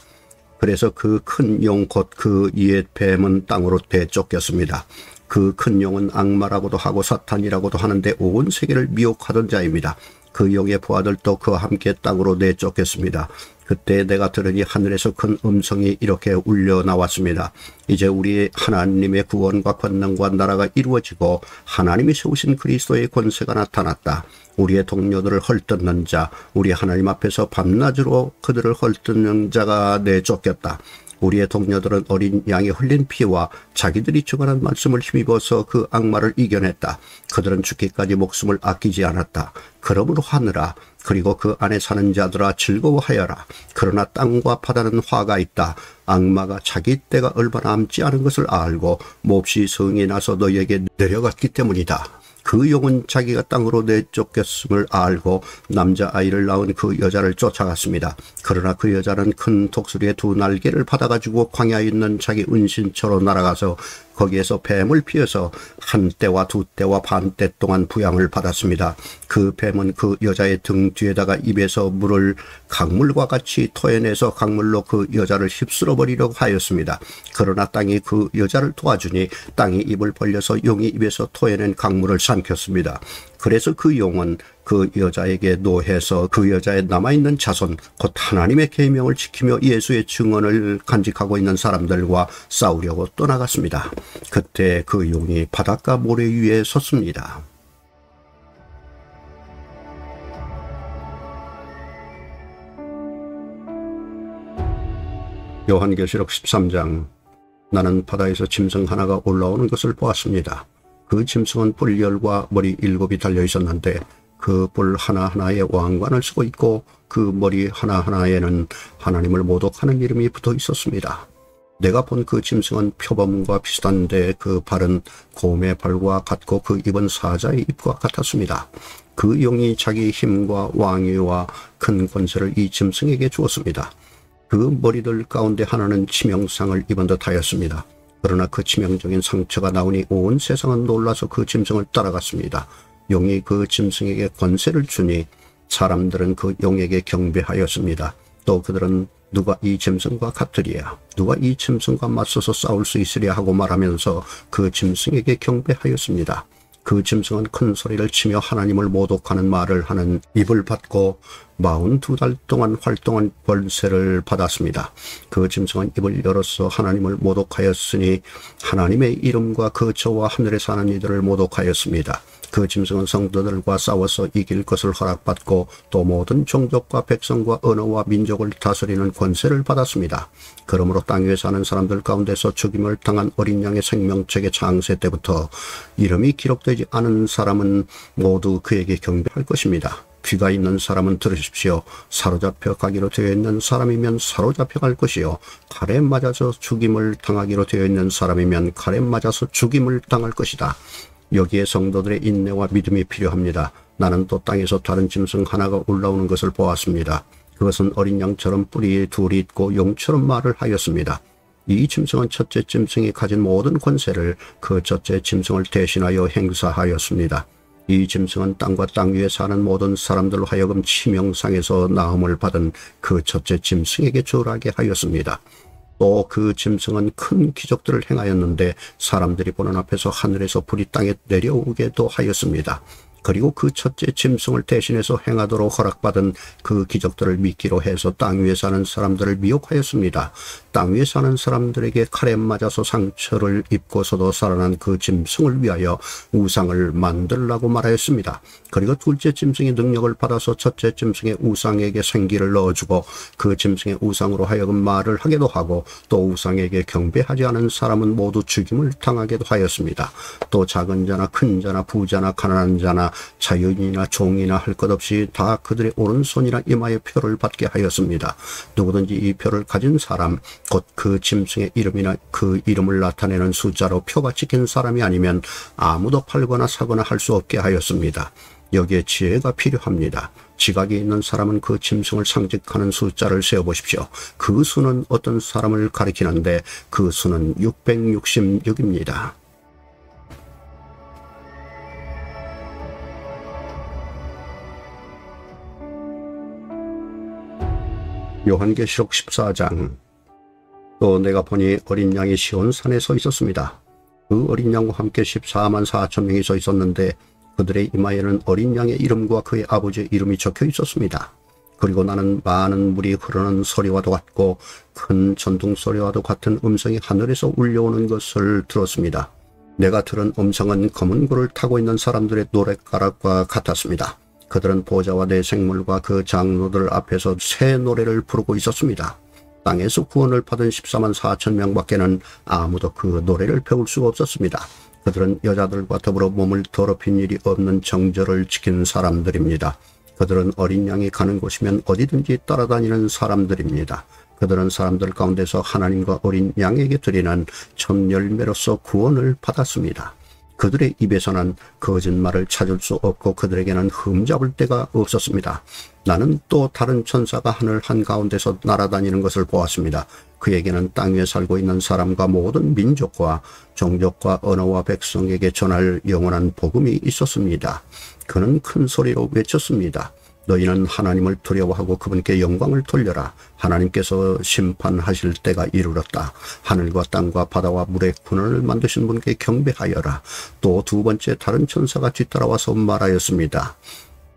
그래서 그 큰 용 곧 그 옛 뱀은 땅으로 되쫓겼습니다. 그 큰 용은 악마라고도 하고 사탄이라고도 하는데 온 세계를 미혹하던 자입니다. 그 용의 부하들도 그와 함께 땅으로 내쫓겼습니다. 그때 내가 들으니 하늘에서 큰 음성이 이렇게 울려 나왔습니다. 이제 우리 하나님의 구원과 권능과 나라가 이루어지고 하나님이 세우신 그리스도의 권세가 나타났다. 우리의 동료들을 헐뜯는 자, 우리 하나님 앞에서 밤낮으로 그들을 헐뜯는 자가 내쫓겼다. 우리의 동료들은 어린 양이 흘린 피와 자기들이 증언한 말씀을 힘입어서 그 악마를 이겨냈다. 그들은 죽기까지 목숨을 아끼지 않았다. 그러므로 하늘아, 그리고 그 안에 사는 자들아 즐거워하여라. 그러나 땅과 바다는 화가 있다. 악마가 자기 때가 얼마 남지 않은 것을 알고 몹시 성이 나서 너희에게 내려갔기 때문이다. 그 용은 자기가 땅으로 내쫓겼음을 알고 남자아이를 낳은 그 여자를 쫓아갔습니다. 그러나 그 여자는 큰 독수리의 2 날개를 받아가지고 광야에 있는 자기 은신처로 날아가서 거기에서 뱀을 피해서 1때와 2때와 반때 동안 부양을 받았습니다. 그 뱀은 그 여자의 등 뒤에다가 입에서 물을 강물과 같이 토해내서 강물로 그 여자를 휩쓸어 버리려고 하였습니다. 그러나 땅이 그 여자를 도와주니 땅이 입을 벌려서 용이 입에서 토해낸 강물을 삼켰습니다. 그래서 그 용은 그 여자에게 노해서 그 여자의 남아있는 자손 곧 하나님의 계명을 지키며 예수의 증언을 간직하고 있는 사람들과 싸우려고 떠나갔습니다. 그때 그 용이 바닷가 모래 위에 섰습니다. 요한계시록 13장. 나는 바다에서 짐승 하나가 올라오는 것을 보았습니다. 그 짐승은 뿔10과 머리 7이 달려 있었는데 그 뿔 하나하나에 왕관을 쓰고 있고 그 머리 하나하나에는 하나님을 모독하는 이름이 붙어 있었습니다. 내가 본 그 짐승은 표범과 비슷한데 그 발은 곰의 발과 같고 그 입은 사자의 입과 같았습니다. 그 용이 자기 힘과 왕위와 큰 권세를 이 짐승에게 주었습니다. 그 머리들 가운데 하나는 치명상을 입은 듯 하였습니다. 그러나 그 치명적인 상처가 나오니 온 세상은 놀라서 그 짐승을 따라갔습니다. 용이 그 짐승에게 권세를 주니 사람들은 그 용에게 경배하였습니다. 또 그들은 누가 이 짐승과 같으리야, 누가 이 짐승과 맞서서 싸울 수 있으랴 하고 말하면서 그 짐승에게 경배하였습니다. 그 짐승은 큰 소리를 치며 하나님을 모독하는 말을 하는 입을 받고 42달 동안 활동한 권세를 받았습니다. 그 짐승은 입을 열어서 하나님을 모독하였으니 하나님의 이름과 그 저와 하늘에 사는 이들을 모독하였습니다. 그 짐승은 성도들과 싸워서 이길 것을 허락받고 또 모든 종족과 백성과 언어와 민족을 다스리는 권세를 받았습니다. 그러므로 땅 위에 사는 사람들 가운데서 죽임을 당한 어린 양의 생명책의 창세 때부터 이름이 기록되지 않은 사람은 모두 그에게 경배할 것입니다. 귀가 있는 사람은 들으십시오. 사로잡혀 가기로 되어 있는 사람이면 사로잡혀 갈 것이요, 칼에 맞아서 죽임을 당하기로 되어 있는 사람이면 칼에 맞아서 죽임을 당할 것이다. 여기에 성도들의 인내와 믿음이 필요합니다. 나는 또 땅에서 다른 짐승 하나가 올라오는 것을 보았습니다. 그것은 어린 양처럼 뿔이 2이 있고 용처럼 말을 하였습니다. 이 짐승은 첫째 짐승이 가진 모든 권세를 그 첫째 짐승을 대신하여 행사하였습니다. 이 짐승은 땅과 땅 위에 사는 모든 사람들로 하여금 치명상에서 나음을 받은 그 첫째 짐승에게 절하게 하였습니다. 또 그 짐승은 큰 기적들을 행하였는데 사람들이 보는 앞에서 하늘에서 불이 땅에 내려오게도 하였습니다. 그리고 그 첫째 짐승을 대신해서 행하도록 허락받은 그 기적들을 미끼로 해서 땅 위에 사는 사람들을 미혹하였습니다. 땅 위에 사는 사람들에게 칼에 맞아서 상처를 입고서도 살아난 그 짐승을 위하여 우상을 만들라고 말하였습니다. 그리고 둘째 짐승의 능력을 받아서 첫째 짐승의 우상에게 생기를 넣어주고 그 짐승의 우상으로 하여금 말을 하게도 하고 또 우상에게 경배하지 않은 사람은 모두 죽임을 당하게도 하였습니다. 또 작은 자나 큰 자나 부자나 가난한 자나 자유인이나 종이나 할 것 없이 다 그들의 오른손이나 이마에 표를 받게 하였습니다. 누구든지 이 표를 가진 사람, 곧 그 짐승의 이름이나 그 이름을 나타내는 숫자로 표가 찍힌 사람이 아니면 아무도 팔거나 사거나 할 수 없게 하였습니다. 여기에 지혜가 필요합니다. 지각이 있는 사람은 그 짐승을 상징하는 숫자를 세어보십시오. 그 수는 어떤 사람을 가리키는데 그 수는 666입니다. 요한계시록 14장. 또 내가 보니 어린 양이 시온산에 서 있었습니다. 그 어린 양과 함께 14만 4천 명이 서 있었는데 그들의 이마에는 어린 양의 이름과 그의 아버지의 이름이 적혀 있었습니다. 그리고 나는 많은 물이 흐르는 소리와도 같고 큰 전등 소리와도 같은 음성이 하늘에서 울려오는 것을 들었습니다. 내가 들은 음성은 검은 굴을 타고 있는 사람들의 노랫가락과 같았습니다. 그들은 보좌와 내 생물과 그 장로들 앞에서 새 노래를 부르고 있었습니다. 땅에서 구원을 받은 14만 4천 명밖에는 아무도 그 노래를 배울 수가 없었습니다. 그들은 여자들과 더불어 몸을 더럽힌 일이 없는 정절을 지킨 사람들입니다. 그들은 어린 양이 가는 곳이면 어디든지 따라다니는 사람들입니다. 그들은 사람들 가운데서 하나님과 어린 양에게 드리는 첫 열매로서 구원을 받았습니다. 그들의 입에서는 거짓말을 찾을 수 없고 그들에게는 흠잡을 데가 없었습니다. 나는 또 다른 천사가 하늘 한가운데서 날아다니는 것을 보았습니다. 그에게는 땅 위에 살고 있는 사람과 모든 민족과 종족과 언어와 백성에게 전할 영원한 복음이 있었습니다. 그는 큰 소리로 외쳤습니다. 너희는 하나님을 두려워하고 그분께 영광을 돌려라. 하나님께서 심판하실 때가 이르렀다. 하늘과 땅과 바다와 물의 근원을 만드신 분께 경배하여라. 또 두 번째 다른 천사가 뒤따라와서 말하였습니다.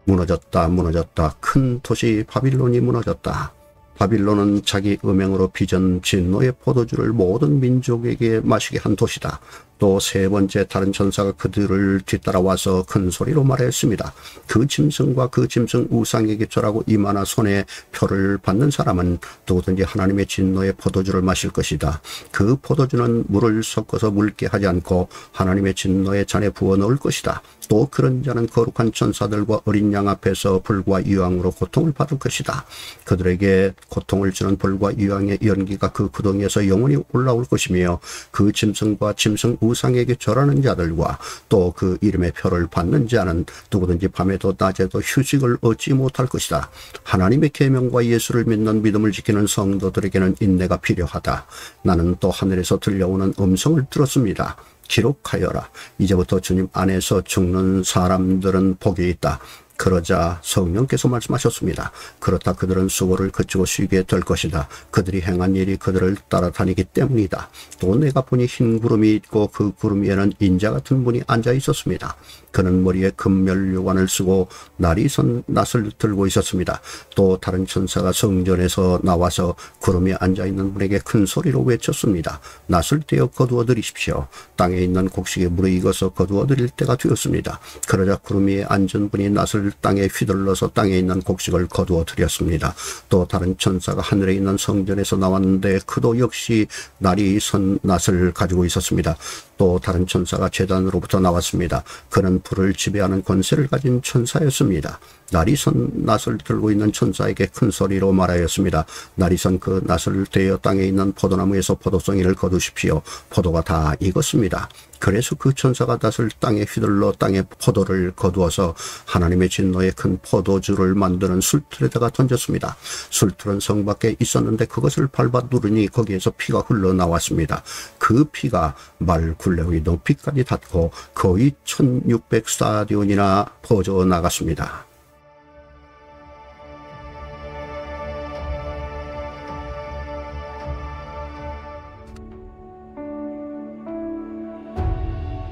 무너졌다, 무너졌다. 큰 도시 바빌론이 무너졌다. 바빌론은 자기 음행으로 빚은 진노의 포도주를 모든 민족에게 마시게 한 도시다. 또 세 번째 다른 천사가 그들을 뒤따라와서 큰 소리로 말했습니다. 그 짐승과 그 짐승 우상에게 절하고 이마나 손에 표를 받는 사람은 누구든지 하나님의 진노의 포도주를 마실 것이다. 그 포도주는 물을 섞어서 묽게 하지 않고 하나님의 진노의 잔에 부어 넣을 것이다. 또 그런 자는 거룩한 천사들과 어린 양 앞에서 불과 유황으로 고통을 받을 것이다. 그들에게 고통을 주는 불과 유황의 연기가 그 구덩이에서 영원히 올라올 것이며 그 짐승과 짐승 우상에게 절하는 자들과 또 그 이름의 표를 받는 자는 누구든지 밤에도 낮에도 휴식을 얻지 못할 것이다. 하나님의 계명과 예수를 믿는 믿음을 지키는 성도들에게는 인내가 필요하다. 나는 또 하늘에서 들려오는 음성을 들었습니다. 기록하여라. 이제부터 주님 안에서 죽는 사람들은 복이 있다. 그러자 성령께서 말씀하셨습니다. 그렇다 그들은 수고를 그치고 쉬게 될 것이다. 그들이 행한 일이 그들을 따라다니기 때문이다. 또 내가 보니 흰 구름이 있고 그 구름 위에는 인자 같은 분이 앉아 있었습니다. 그는 머리에 금면류관을 쓰고 날이 선 낫을 들고 있었습니다. 또 다른 천사가 성전에서 나와서 구름에 앉아있는 분에게 큰 소리로 외쳤습니다. 낫을 떼어 거두어 드리십시오. 땅에 있는 곡식에 물이 익어서 거두어 드릴 때가 되었습니다. 그러자 구름 위에 앉은 분이 낫을 땅에 휘둘러서 땅에 있는 곡식을 거두어 드렸습니다. 또 다른 천사가 하늘에 있는 성전에서 나왔는데 그도 역시 날이 선 낫을 가지고 있었습니다. 또 다른 천사가 제단으로부터 나왔습니다. 그는 불을 지배하는 권세를 가진 천사였습니다. 날이 선 낫을 들고 있는 천사에게 큰 소리로 말하였습니다. 날이 선 그 낫을 대어 땅에 있는 포도나무에서 포도송이를 거두십시오. 포도가 다 익었습니다. 그래서 그 천사가 낫을 땅에 휘둘러 땅에 포도를 거두어서 하나님의 진노의 큰 포도주를 만드는 술틀에다가 던졌습니다. 술틀은 성 밖에 있었는데 그것을 밟아 누르니 거기에서 피가 흘러나왔습니다. 그 피가 말 굴레의 높이까지 닿고 거의 1600스타디온이나 퍼져나갔습니다.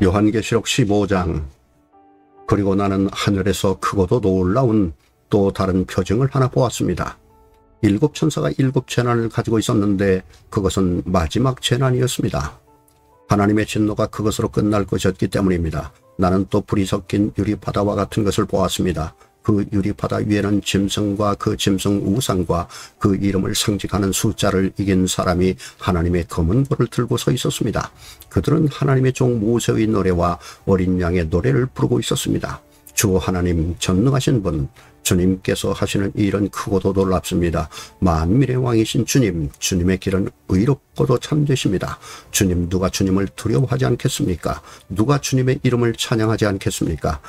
요한계시록 15장. 그리고 나는 하늘에서 크고도 놀라운 또 다른 표징을 하나 보았습니다. 7천사가 7재난을 가지고 있었는데 그것은 마지막 재난이었습니다. 하나님의 진노가 그것으로 끝날 것이었기 때문입니다. 나는 또 불이 섞인 유리바다와 같은 것을 보았습니다. 그 유리바다 위에는 짐승과 그 짐승 우상과 그 이름을 상징하는 숫자를 이긴 사람이 하나님의 검은 볼을 들고 서 있었습니다. 그들은 하나님의 종 모세의 노래와 어린 양의 노래를 부르고 있었습니다. 주 하나님 전능하신 분, 주님께서 하시는 이 일은 크고도 놀랍습니다. 만민의 왕이신 주님, 주님의 길은 의롭고도 참되십니다. 주님, 누가 주님을 두려워하지 않겠습니까? 누가 주님의 이름을 찬양하지 않겠습니까?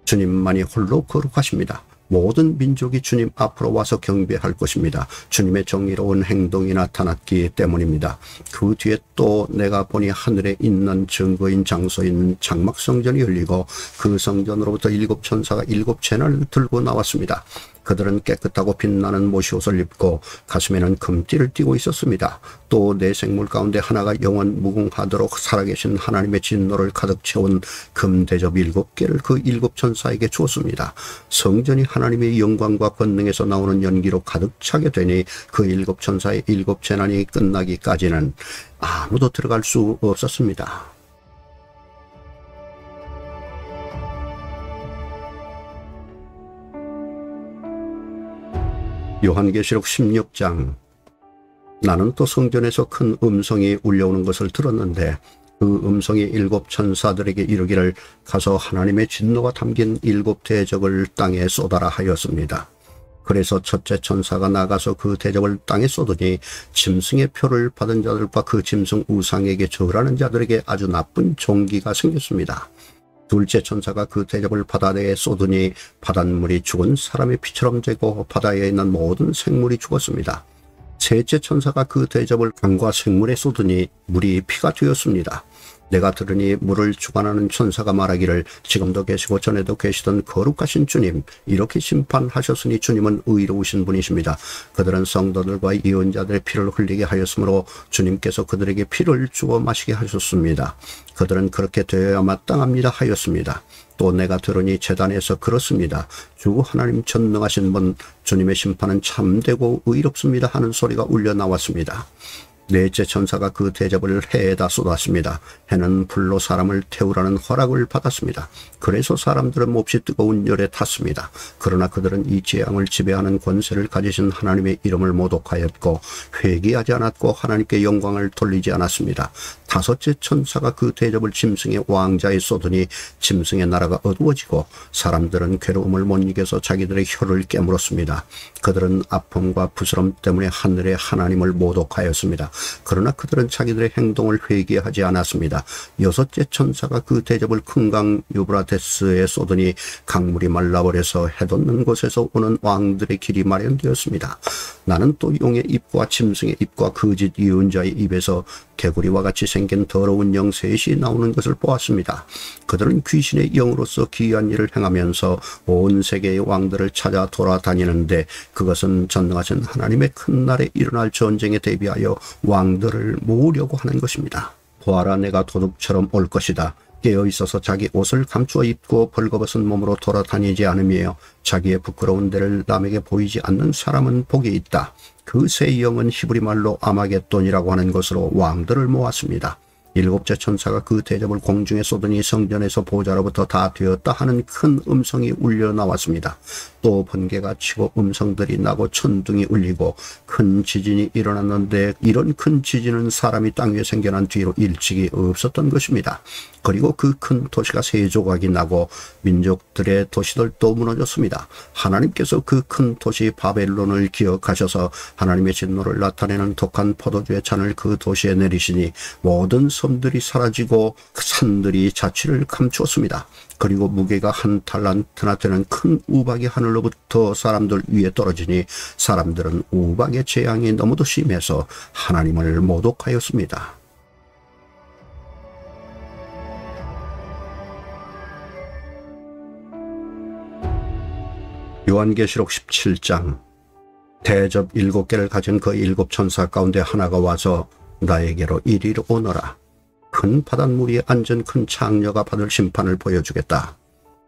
주님만이 홀로 거룩하십니다. 모든 민족이 주님 앞으로 와서 경배할 것입니다. 주님의 정의로운 행동이 나타났기 때문입니다. 그 뒤에 또 내가 보니 하늘에 있는 증거인 장소인 장막성전이 열리고 그 성전으로부터 7천사가 7재난을 들고 나왔습니다. 그들은 깨끗하고 빛나는 못이옷을 입고 가슴에는 금띠를 띠고 있었습니다. 또 네 생물 가운데 하나가 영원 무궁하도록 살아계신 하나님의 진노를 가득 채운 금대접 7개를 그 7천사에게 주었습니다. 성전이 하나님의 영광과 권능에서 나오는 연기로 가득 차게 되니 그 7천사의 7재난이 끝나기까지는 아무도 들어갈 수 없었습니다. 요한계시록 16장. 나는 또 성전에서 큰 음성이 울려오는 것을 들었는데 그 음성이 7천사들에게 이르기를 가서 하나님의 진노가 담긴 7대접을 땅에 쏟아라 하였습니다. 그래서 첫째 천사가 나가서 그 대접을 땅에 쏟으니 짐승의 표를 받은 자들과 그 짐승 우상에게 절하는 자들에게 아주 나쁜 종기가 생겼습니다. 둘째 천사가 그 대접을 바다에 쏟으니 바닷물이 죽은 사람의 피처럼 되고 바다에 있는 모든 생물이 죽었습니다. 셋째 천사가 그 대접을 강과 생물에 쏟으니 물이 피가 되었습니다. 내가 들으니 물을 주관하는 천사가 말하기를 지금도 계시고 전에도 계시던 거룩하신 주님, 이렇게 심판하셨으니 주님은 의로우신 분이십니다. 그들은 성도들과 예언자들의 피를 흘리게 하였으므로 주님께서 그들에게 피를 주어 마시게 하셨습니다. 그들은 그렇게 되어야 마땅합니다 하였습니다. 또 내가 들으니 제단에서 그렇습니다. 주 하나님 전능하신 분, 주님의 심판은 참되고 의롭습니다 하는 소리가 울려 나왔습니다. 넷째 천사가 그 대접을 해에다 쏟았습니다. 해는 불로 사람을 태우라는 허락을 받았습니다. 그래서 사람들은 몹시 뜨거운 열에 탔습니다. 그러나 그들은 이 재앙을 지배하는 권세를 가지신 하나님의 이름을 모독하였고 회개하지 않았고 하나님께 영광을 돌리지 않았습니다. 다섯째 천사가 그 대접을 짐승의 왕자에 쏟으니 짐승의 나라가 어두워지고 사람들은 괴로움을 못 이겨서 자기들의 혀를 깨물었습니다. 그들은 아픔과 부스럼 때문에 하늘의 하나님을 모독하였습니다. 그러나 그들은 자기들의 행동을 회개하지 않았습니다. 여섯째 천사가 그 대접을 큰 강 유브라테스에 쏟으니 강물이 말라버려서 해돋는 곳에서 오는 왕들의 길이 마련되었습니다. 나는 또 용의 입과 짐승의 입과 거짓 예언자의 입에서 개구리와 같이 생긴 더러운 영 셋이 나오는 것을 보았습니다. 그들은 귀신의 영으로서 기이한 일을 행하면서 온 세계의 왕들을 찾아 돌아다니는데 그것은 전능하신 하나님의 큰 날에 일어날 전쟁에 대비하여 왕들을 모으려고 하는 것입니다. 보아라, 내가 도둑처럼 올 것이다. 깨어있어서 자기 옷을 감추어 입고 벌거벗은 몸으로 돌아다니지 않으며 자기의 부끄러운 데를 남에게 보이지 않는 사람은 복이 있다. 그 세 영은 히브리 말로 아마겟돈이라고 하는 것으로 왕들을 모았습니다. 일곱째 천사가 그 대접을 공중에 쏟으니 성전에서 보좌로부터 다 되었다 하는 큰 음성이 울려 나왔습니다. 또 번개가 치고 음성들이 나고 천둥이 울리고 큰 지진이 일어났는데 이런 큰 지진은 사람이 땅 위에 생겨난 뒤로 일찍이 없었던 것입니다. 그리고 그 큰 도시가 세 조각이 나고 민족들의 도시들도 무너졌습니다. 하나님께서 그 큰 도시 바벨론을 기억하셔서 하나님의 진노를 나타내는 독한 포도주의 잔을 그 도시에 내리시니 모든 섬들이 사라지고 산들이 자취를 감추었습니다. 그리고 무게가 한 탈란트나 되는 큰 우박이 하늘로부터 사람들 위에 떨어지니 사람들은 우박의 재앙이 너무도 심해서 하나님을 모독하였습니다. 요한계시록 17장. 대접 7개를 가진 그 7천사 가운데 하나가 와서 나에게로 이리로 오너라. 큰 바닷물 위에 앉은 큰 창녀가 받을 심판을 보여주겠다.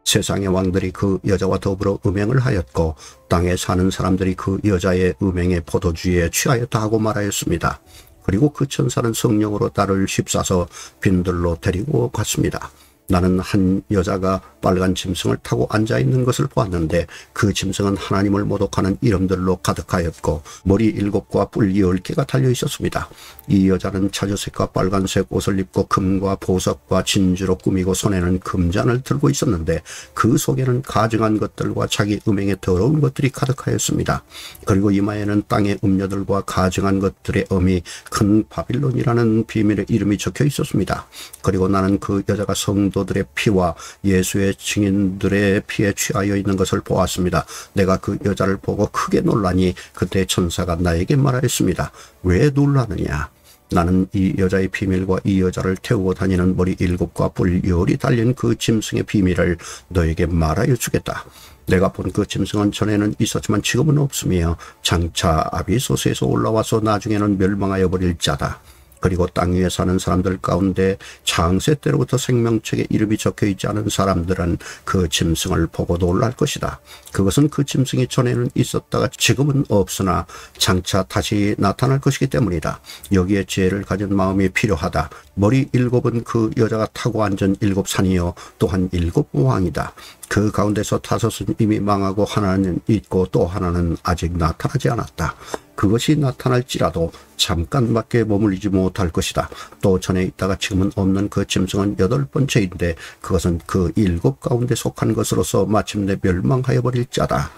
세상의 왕들이 그 여자와 더불어 음행을 하였고 땅에 사는 사람들이 그 여자의 음행의 포도주에 취하였다 하고 말하였습니다. 그리고 그 천사는 성령으로 딸을 휩싸서 빈들로 데리고 갔습니다. 나는 한 여자가 빨간 짐승을 타고 앉아있는 것을 보았는데 그 짐승은 하나님을 모독하는 이름들로 가득하였고 머리 7과 뿔 10개가 달려있었습니다. 이 여자는 차저색과 빨간색 옷을 입고 금과 보석과 진주로 꾸미고 손에는 금잔을 들고 있었는데 그 속에는 가증한 것들과 자기 음행에 더러운 것들이 가득하였습니다. 그리고 이마에는 땅의 음녀들과 가증한 것들의 엄이 큰 바빌론이라는 비밀의 이름이 적혀 있었습니다. 그리고 나는 그 여자가 성도들의 피와 예수의 증인들의 피에 취하여 있는 것을 보았습니다. 내가 그 여자를 보고 크게 놀라니 그때 천사가 나에게 말하였습니다. 왜 놀라느냐? 나는 이 여자의 비밀과 이 여자를 태우고 다니는 머리 7과 뿔 10이 달린 그 짐승의 비밀을 너에게 말하여 주겠다. 내가 본 그 짐승은 전에는 있었지만 지금은 없으며 장차 아비소스에서 올라와서 나중에는 멸망하여 버릴 자다. 그리고 땅 위에 사는 사람들 가운데 창세 때로부터 생명책에 이름이 적혀 있지 않은 사람들은 그 짐승을 보고 놀랄 것이다. 그것은 그 짐승이 전에는 있었다가 지금은 없으나 장차 다시 나타날 것이기 때문이다. 여기에 지혜를 가진 마음이 필요하다. 머리 7은 그 여자가 타고 앉은 7산이요 또한 7왕이다. 그 가운데서 5은 이미 망하고 하나는 있고 또 하나는 아직 나타나지 않았다. 그것이 나타날지라도 잠깐밖에 머물리지 못할 것이다. 또 전에 있다가 지금은 없는 그 짐승은 8번째인데 그것은 그 7 가운데 속한 것으로서 마침내 멸망하여 버릴 자다.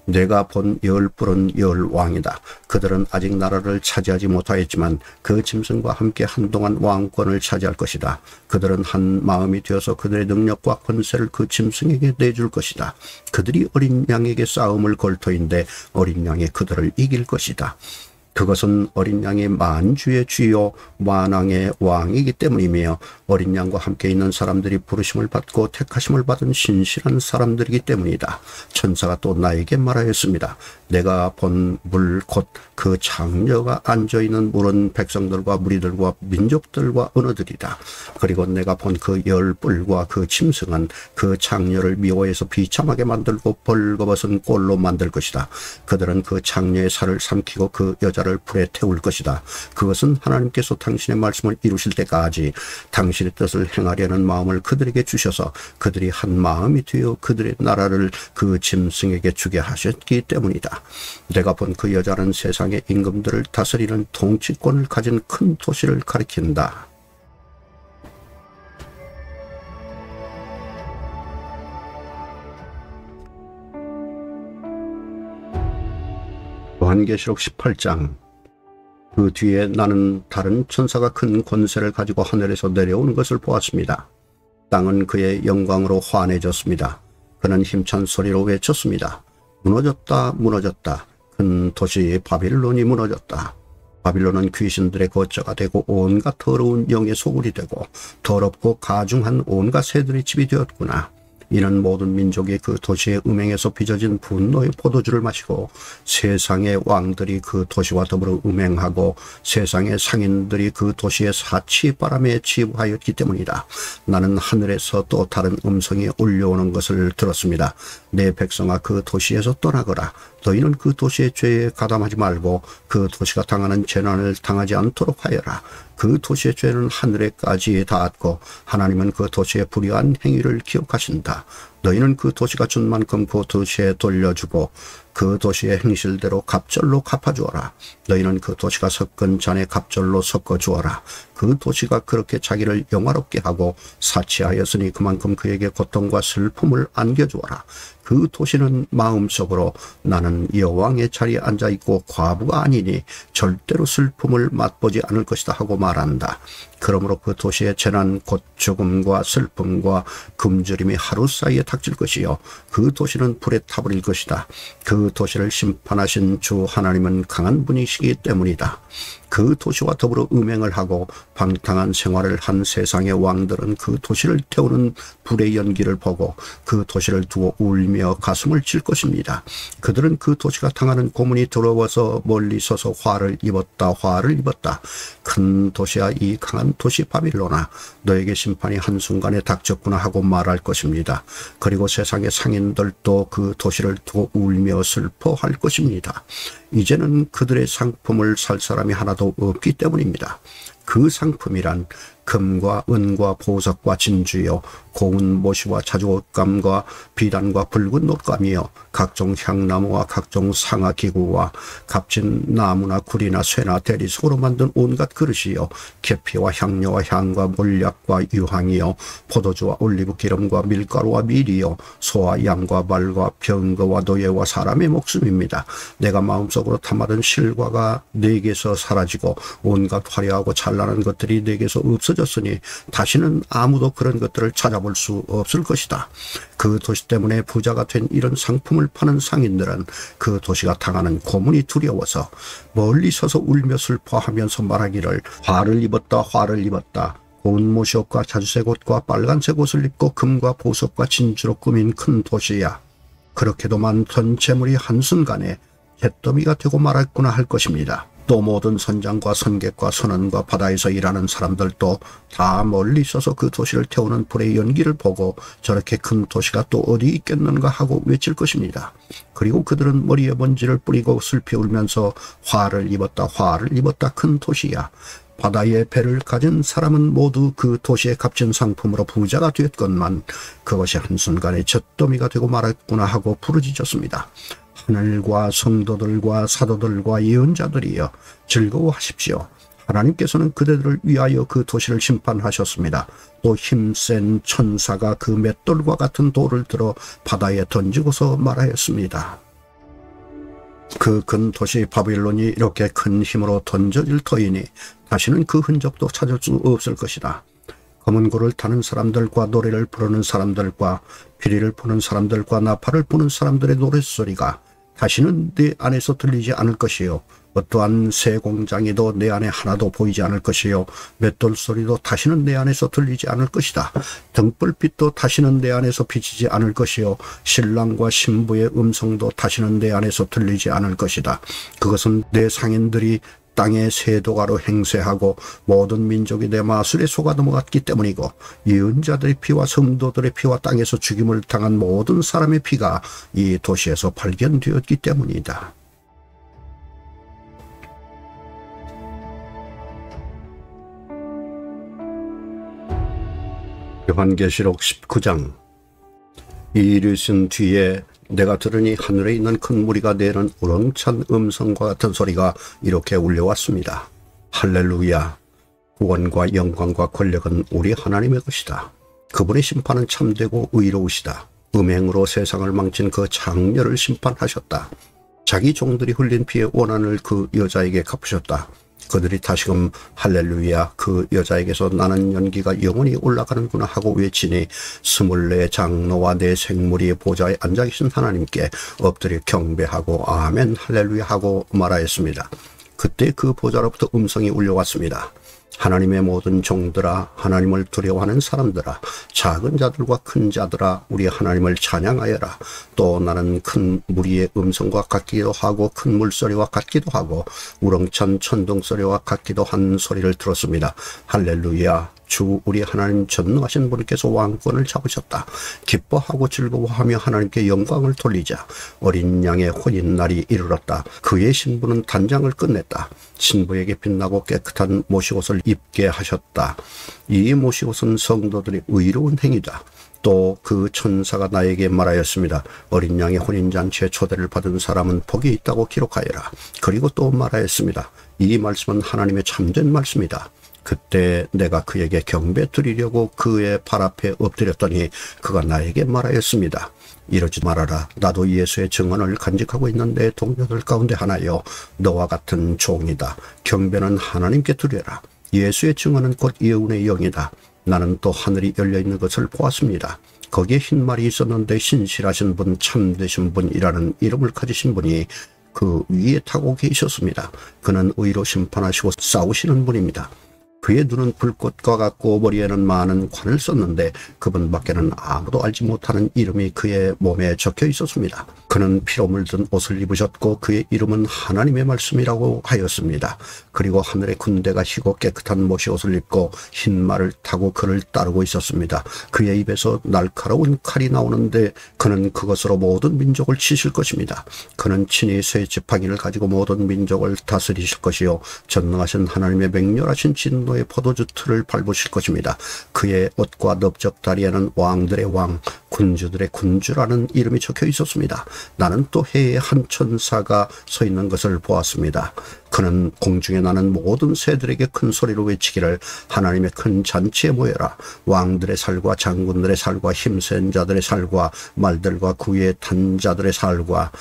내가 본 10뿔은 10왕이다. 그들은 아직 나라를 차지하지 못하였지만 그 짐승과 함께 한동안 왕권을 차지할 것이다. 그들은 한 마음이 되어서 그들의 능력과 권세를 그 짐승에게 내줄 것이다. 그들이 어린 양에게 싸움을 걸 터인데 어린 양이 그들을 이길 것이다. 그것은 어린 양이 만주의 주요 만왕의 왕이기 때문이며 어린 양과 함께 있는 사람들이 부르심을 받고 택하심을 받은 신실한 사람들이기 때문이다. 천사가 또 나에게 말하였습니다. 내가 본 물 곧 그 장녀가 앉아있는 물은 백성들과 무리들과 민족들과 언어들이다. 그리고 내가 본 그 10뿔과 그 짐승은 그 장녀를 미워해서 비참하게 만들고 벌거벗은 꼴로 만들 것이다. 그들은 그 장녀의 살을 삼키고 그 여자를 불에 태울 것이다. 그것은 하나님께서 당신의 말씀을 이루실 때까지 당신의 뜻을 행하려는 마음을 그들에게 주셔서 그들이 한 마음이 되어 그들의 나라를 그 짐승에게 주게 하셨기 때문이다. 내가 본 그 여자는 세상의 임금들을 다스리는 통치권을 가진 큰 도시를 가리킨다. 요한계시록 18장. 그 뒤에 나는 다른 천사가 큰 권세를 가지고 하늘에서 내려오는 것을 보았습니다. 땅은 그의 영광으로 환해졌습니다. 그는 힘찬 소리로 외쳤습니다. 무너졌다, 무너졌다. 큰 도시 바빌론이 무너졌다. 바빌론은 귀신들의 거처가 되고 온갖 더러운 영의 소굴이 되고 더럽고 가중한 온갖 새들의 집이 되었구나. 이는 모든 민족이 그 도시의 음행에서 빚어진 분노의 포도주를 마시고 세상의 왕들이 그 도시와 더불어 음행하고 세상의 상인들이 그 도시의 사치바람에 치부하였기 때문이다. 나는 하늘에서 또 다른 음성이 울려오는 것을 들었습니다. 내 백성아, 그 도시에서 떠나거라. 너희는 그 도시의 죄에 가담하지 말고 그 도시가 당하는 재난을 당하지 않도록 하여라. 그 도시의 죄는 하늘에까지 닿았고 하나님은 그 도시의 불의한 행위를 기억하신다. 너희는 그 도시가 준 만큼 그 도시에 돌려주고 그 도시의 행실대로 갑절로 갚아주어라. 너희는 그 도시가 섞은 잔에 갑절로 섞어주어라. 그 도시가 그렇게 자기를 영화롭게 하고 사치하였으니 그만큼 그에게 고통과 슬픔을 안겨주어라. 그 도시는 마음속으로 나는 여왕의 자리에 앉아있고 과부가 아니니 절대로 슬픔을 맛보지 않을 것이다 하고 말한다. 그러므로 그 도시의 재난 곧 죽음과 슬픔과 굶주림이 하루 사이에 닥칠 것이요 그 도시는 불에 타버릴 것이다. 그 도시를 심판하신 주 하나님은 강한 분이시기 때문이다. 그 도시와 더불어 음행을 하고 방탕한 생활을 한 세상의 왕들은 그 도시를 태우는 불의 연기를 보고 그 도시를 두고 울며 가슴을 칠 것입니다. 그들은 그 도시가 당하는 고문이 더러워서 멀리 서서 화를 입었다. 큰 도시야, 이 강한 도시 바빌론아, 너에게 심판이 한순간에 닥쳤구나 하고 말할 것입니다. 그리고 세상의 상인들도 그 도시를 두고 울며 슬퍼할 것입니다. 이제는 그들의 상품을 살 사람이 하나도 없기 때문입니다. 그 상품이란 금과 은과 보석과 진주요, 고운 모시와 자주옷감과 비단과 붉은 옷감이요, 각종 향나무와 각종 상아기구와 값진 나무나 구리나 쇠나 대리석으로 만든 온갖 그릇이요, 계피와 향료와 향과 몰약과 유황이요, 포도주와 올리브기름과 밀가루와 밀이요, 소와 양과 말과 병거와 노예와 사람의 목숨입니다. 내가 마음속으로 담아둔 실과가 내게서 사라지고 온갖 화려하고 찬란한 것들이 내게서 없어졌으니 다시는 아무도 그런 것들을 찾아볼 수 없을 것이다. 그 도시 때문에 부자가 된 이런 상품을 파는 상인들은 그 도시가 당하는 고문이 두려워서 멀리 서서 울며 슬퍼하면서 말하기를, 화를 입었다. 고운 모시옷과 자주색 옷과 빨간색 옷을 입고 금과 보석과 진주로 꾸민 큰 도시야. 그렇게도 많던 재물이 한순간에 잿더미가 되고 말았구나 할 것입니다. 또 모든 선장과 선객과 선원과 바다에서 일하는 사람들도 다 멀리 서서 그 도시를 태우는 불의 연기를 보고 저렇게 큰 도시가 또 어디 있겠는가 하고 외칠 것입니다. 그리고 그들은 머리에 먼지를 뿌리고 슬피 울면서 화를 입었다 큰 도시야. 바다의 배를 가진 사람은 모두 그 도시의 값진 상품으로 부자가 되었건만 그것이 한순간에 잿더미가 되고 말았구나 하고 부르짖었습니다. 하늘과 성도들과 사도들과 예언자들이여, 즐거워하십시오. 하나님께서는 그대들을 위하여 그 도시를 심판하셨습니다. 또 힘센 천사가 그 맷돌과 같은 돌을 들어 바다에 던지고서 말하였습니다. 그 큰 도시 바빌론이 이렇게 큰 힘으로 던져질 터이니 다시는 그 흔적도 찾을 수 없을 것이다. 검은 고를 타는 사람들과 노래를 부르는 사람들과 피리를 부는 사람들과 나팔을 부는 사람들의 노랫소리가 다시는 내 안에서 들리지 않을 것이요, 어떠한 새 공장이도 내 안에 하나도 보이지 않을 것이요, 맷돌 소리도 다시는 내 안에서 들리지 않을 것이다. 등불빛도 다시는 내 안에서 비치지 않을 것이요, 신랑과 신부의 음성도 다시는 내 안에서 들리지 않을 것이다. 그것은 내 상인들이 땅의 세도가로 행세하고 모든 민족이 내 마술에 속아 넘어갔기 때문이고, 예언자들의 피와 성도들의 피와 땅에서 죽임을 당한 모든 사람의 피가 이 도시에서 발견되었기 때문이다. 요한계시록 19장. 이 일이 있은 뒤에 내가 들으니 하늘에 있는 큰 무리가 내는 우렁찬 음성과 같은 소리가 이렇게 울려왔습니다. 할렐루야! 구원과 영광과 권력은 우리 하나님의 것이다. 그분의 심판은 참되고 의로우시다. 음행으로 세상을 망친 그 장녀를 심판하셨다. 자기 종들이 흘린 피의 원한을 그 여자에게 갚으셨다. 그들이 다시금 할렐루야, 그 여자에게서 나는 연기가 영원히 올라가는구나 하고 외치니 24 장로와 4 생물이 보좌에 앉아 계신 하나님께 엎드려 경배하고 아멘 할렐루야 하고 말하였습니다. 그때 그 보좌로부터 음성이 울려왔습니다. 하나님의 모든 종들아, 하나님을 두려워하는 사람들아, 작은 자들과 큰 자들아, 우리 하나님을 찬양하여라. 또 나는 큰 무리의 음성과 같기도 하고 큰 물소리와 같기도 하고 우렁찬 천둥소리와 같기도 한 소리를 들었습니다. 할렐루야! 주 우리 하나님 전능하신 분께서 왕권을 잡으셨다. 기뻐하고 즐거워하며 하나님께 영광을 돌리자. 어린 양의 혼인날이 이르렀다. 그의 신부는 단장을 끝냈다. 신부에게 빛나고 깨끗한 모시옷을 입게 하셨다. 이 모시옷은 성도들의 의로운 행위다. 또 그 천사가 나에게 말하였습니다. 어린 양의 혼인잔치에 초대를 받은 사람은 복이 있다고 기록하여라. 그리고 또 말하였습니다. 이 말씀은 하나님의 참된 말씀이다. 그때 내가 그에게 경배 드리려고 그의 발 앞에 엎드렸더니 그가 나에게 말하였습니다. 이러지 말아라. 나도 예수의 증언을 간직하고 있는 내 동료들 가운데 하나여 너와 같은 종이다. 경배는 하나님께 드려라. 예수의 증언은 곧 예언의 영이다. 나는 또 하늘이 열려있는 것을 보았습니다. 거기에 흰 말이 있었는데 신실하신 분, 참되신 분이라는 이름을 가지신 분이 그 위에 타고 계셨습니다. 그는 의로 심판하시고 싸우시는 분입니다. 그의 눈은 불꽃과 같고 머리에는 많은 관을 썼는데 그분밖에는 아무도 알지 못하는 이름이 그의 몸에 적혀 있었습니다. 그는 피로 물든 옷을 입으셨고 그의 이름은 하나님의 말씀이라고 하였습니다. 그리고 하늘의 군대가 희고 깨끗한 못이 옷을 입고 흰 말을 타고 그를 따르고 있었습니다. 그의 입에서 날카로운 칼이 나오는데 그는 그것으로 모든 민족을 치실 것입니다. 그는 친히 새 지팡이를 가지고 모든 민족을 다스리실 것이요 전능하신 하나님의 맹렬하신 진노 포도주 틀을 밟으실 것입니다. 그의 옷과 넓적 다리에는 왕들의 왕, 군주들의 군주라는 이름이 적혀 있었습니다. 나는 또 해에 한 천사가 서 있는 것을 보았습니다. 그는 공중에 나는 모든 새들에게 큰 소리로 외치기를 하나님의 큰 잔치에 모여라. 왕들의 살과 장군들의 살과 힘센 자들의 살과 말들과 구에 탄 자들의 살과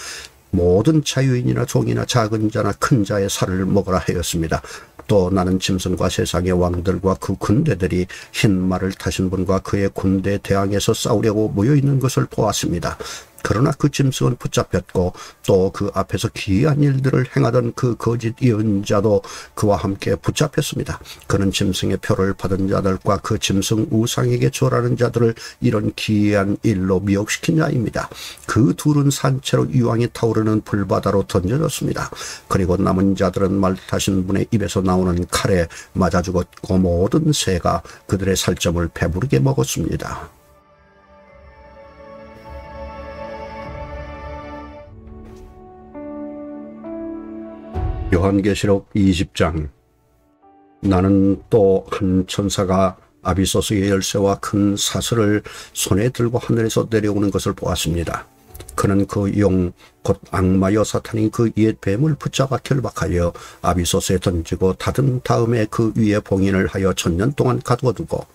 모든 자유인이나 종이나 작은 자나 큰 자의 살을 먹으라 하였습니다. 또 나는 짐승과 세상의 왕들과 그 군대들이 흰 말을 타신 분과 그의 군대에 대항해서 싸우려고 모여있는 것을 보았습니다. 그러나 그 짐승은 붙잡혔고 또 그 앞에서 기이한 일들을 행하던 그 거짓 예언자도 그와 함께 붙잡혔습니다. 그는 짐승의 표를 받은 자들과 그 짐승 우상에게 절하는 자들을 이런 기이한 일로 미혹시킨 자입니다. 그 둘은 산채로 유황이 타오르는 불바다로 던져졌습니다. 그리고 남은 자들은 말 타신 분의 입에서 나오는 칼에 맞아 죽었고 모든 새가 그들의 살점을 배부르게 먹었습니다. 요한계시록 20장. 나는 또 한 천사가 아비소스의 열쇠와 큰 사슬을 손에 들고 하늘에서 내려오는 것을 보았습니다. 그는 그 용 곧 악마여 사탄이 그 옛 뱀을 붙잡아 결박하여 아비소스에 던지고 닫은 다음에 그 위에 봉인을 하여 1000년 동안 가두어두고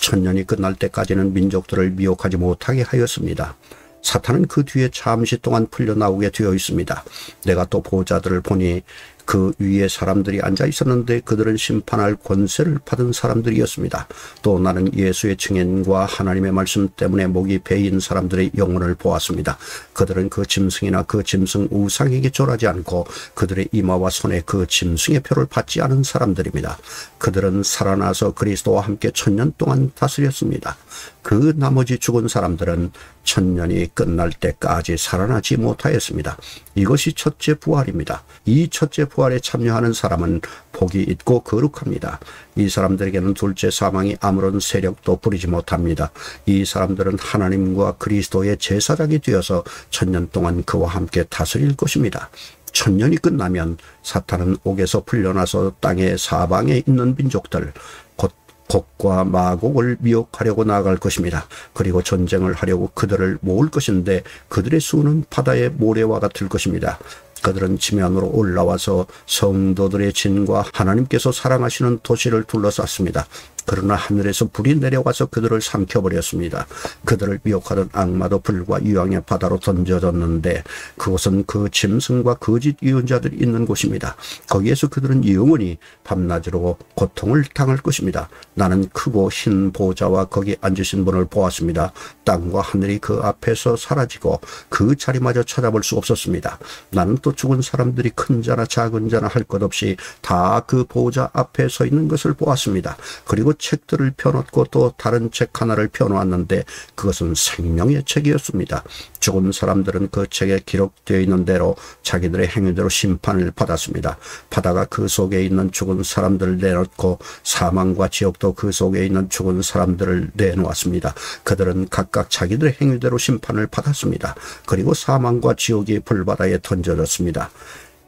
1000년이 끝날 때까지는 민족들을 미혹하지 못하게 하였습니다. 사탄은 그 뒤에 잠시 동안 풀려나오게 되어 있습니다. 내가 또 보호자들을 보니 그 위에 사람들이 앉아 있었는데 그들은 심판할 권세를 받은 사람들이었습니다. 또 나는 예수의 증인과 하나님의 말씀 때문에 목이 베인 사람들의 영혼을 보았습니다. 그들은 그 짐승이나 그 짐승 우상에게 절하지 않고 그들의 이마와 손에 그 짐승의 표를 받지 않은 사람들입니다. 그들은 살아나서 그리스도와 함께 1000년 동안 다스렸습니다. 그 나머지 죽은 사람들은 1000년이 끝날 때까지 살아나지 못하였습니다. 이것이 첫째 부활입니다. 이 첫째 부활에 참여하는 사람은 복이 있고 거룩합니다. 이 사람들에게는 둘째 사망이 아무런 세력도 부리지 못합니다. 이 사람들은 하나님과 그리스도의 제사장이 되어서 1000년 동안 그와 함께 다스릴 것입니다. 1000년이 끝나면 사탄은 옥에서 풀려나서 땅의 사방에 있는 민족들 곧 곡과 마곡을 미혹하려고 나아갈 것입니다. 그리고 전쟁을 하려고 그들을 모을 것인데 그들의 수는 바다의 모래와 같을 것입니다. 그들은 지면으로 올라와서 성도들의 진과 하나님께서 사랑하시는 도시를 둘러쌌습니다. 그러나 하늘에서 불이 내려와서 그들을 삼켜버렸습니다. 그들을 미혹하던 악마도 불과 유황의 바다로 던져졌는데 그곳은 그 짐승과 거짓 예언자들이 있는 곳입니다. 거기에서 그들은 영원히 밤낮으로 고통을 당할 것입니다. 나는 크고 흰 보좌와 거기 앉으신 분을 보았습니다. 땅과 하늘이 그 앞에서 사라지고 그 자리마저 찾아볼 수 없었습니다. 나는 또 죽은 사람들이 큰 자나 작은 자나 할 것 없이 다 그 보좌 앞에 서 있는 것을 보았습니다. 그리고 책들을 펴놓고 또 다른 책 하나를 펴놓았는데 그것은 생명의 책이었습니다. 죽은 사람들은 그 책에 기록되어 있는 대로 자기들의 행위대로 심판을 받았습니다. 바다가 그 속에 있는 죽은 사람들을 내놓고 사망과 지옥도 그 속에 있는 죽은 사람들을 내놓았습니다. 그들은 각각 자기들의 행위대로 심판을 받았습니다. 그리고 사망과 지옥이 불바다에 던져졌습니다.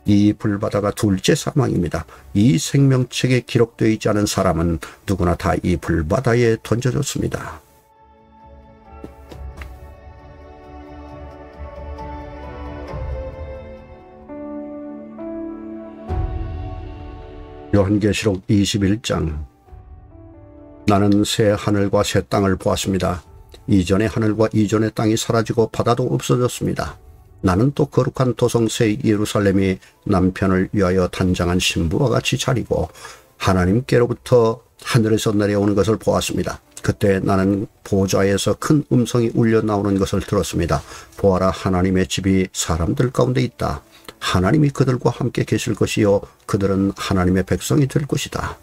이 불바다가 둘째 사망입니다. 이 생명책에 기록되어 있지 않은 사람은 누구나 다 이 불바다에 던져졌습니다. 요한계시록 21장. 나는 새 하늘과 새 땅을 보았습니다. 이전의 하늘과 이전의 땅이 사라지고 바다도 없어졌습니다. 나는 또 거룩한 도성 새 예루살렘이 남편을 위하여 단장한 신부와 같이 자리고 하나님께로부터 하늘에서 내려오는 것을 보았습니다. 그때 나는 보좌에서 큰 음성이 울려 나오는 것을 들었습니다. 보아라, 하나님의 집이 사람들 가운데 있다. 하나님이 그들과 함께 계실 것이요 그들은 하나님의 백성이 될 것이다.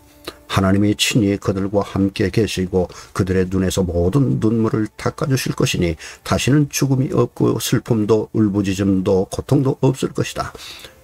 하나님이 친히 그들과 함께 계시고 그들의 눈에서 모든 눈물을 닦아주실 것이니 다시는 죽음이 없고 슬픔도 울부짖음도 고통도 없을 것이다.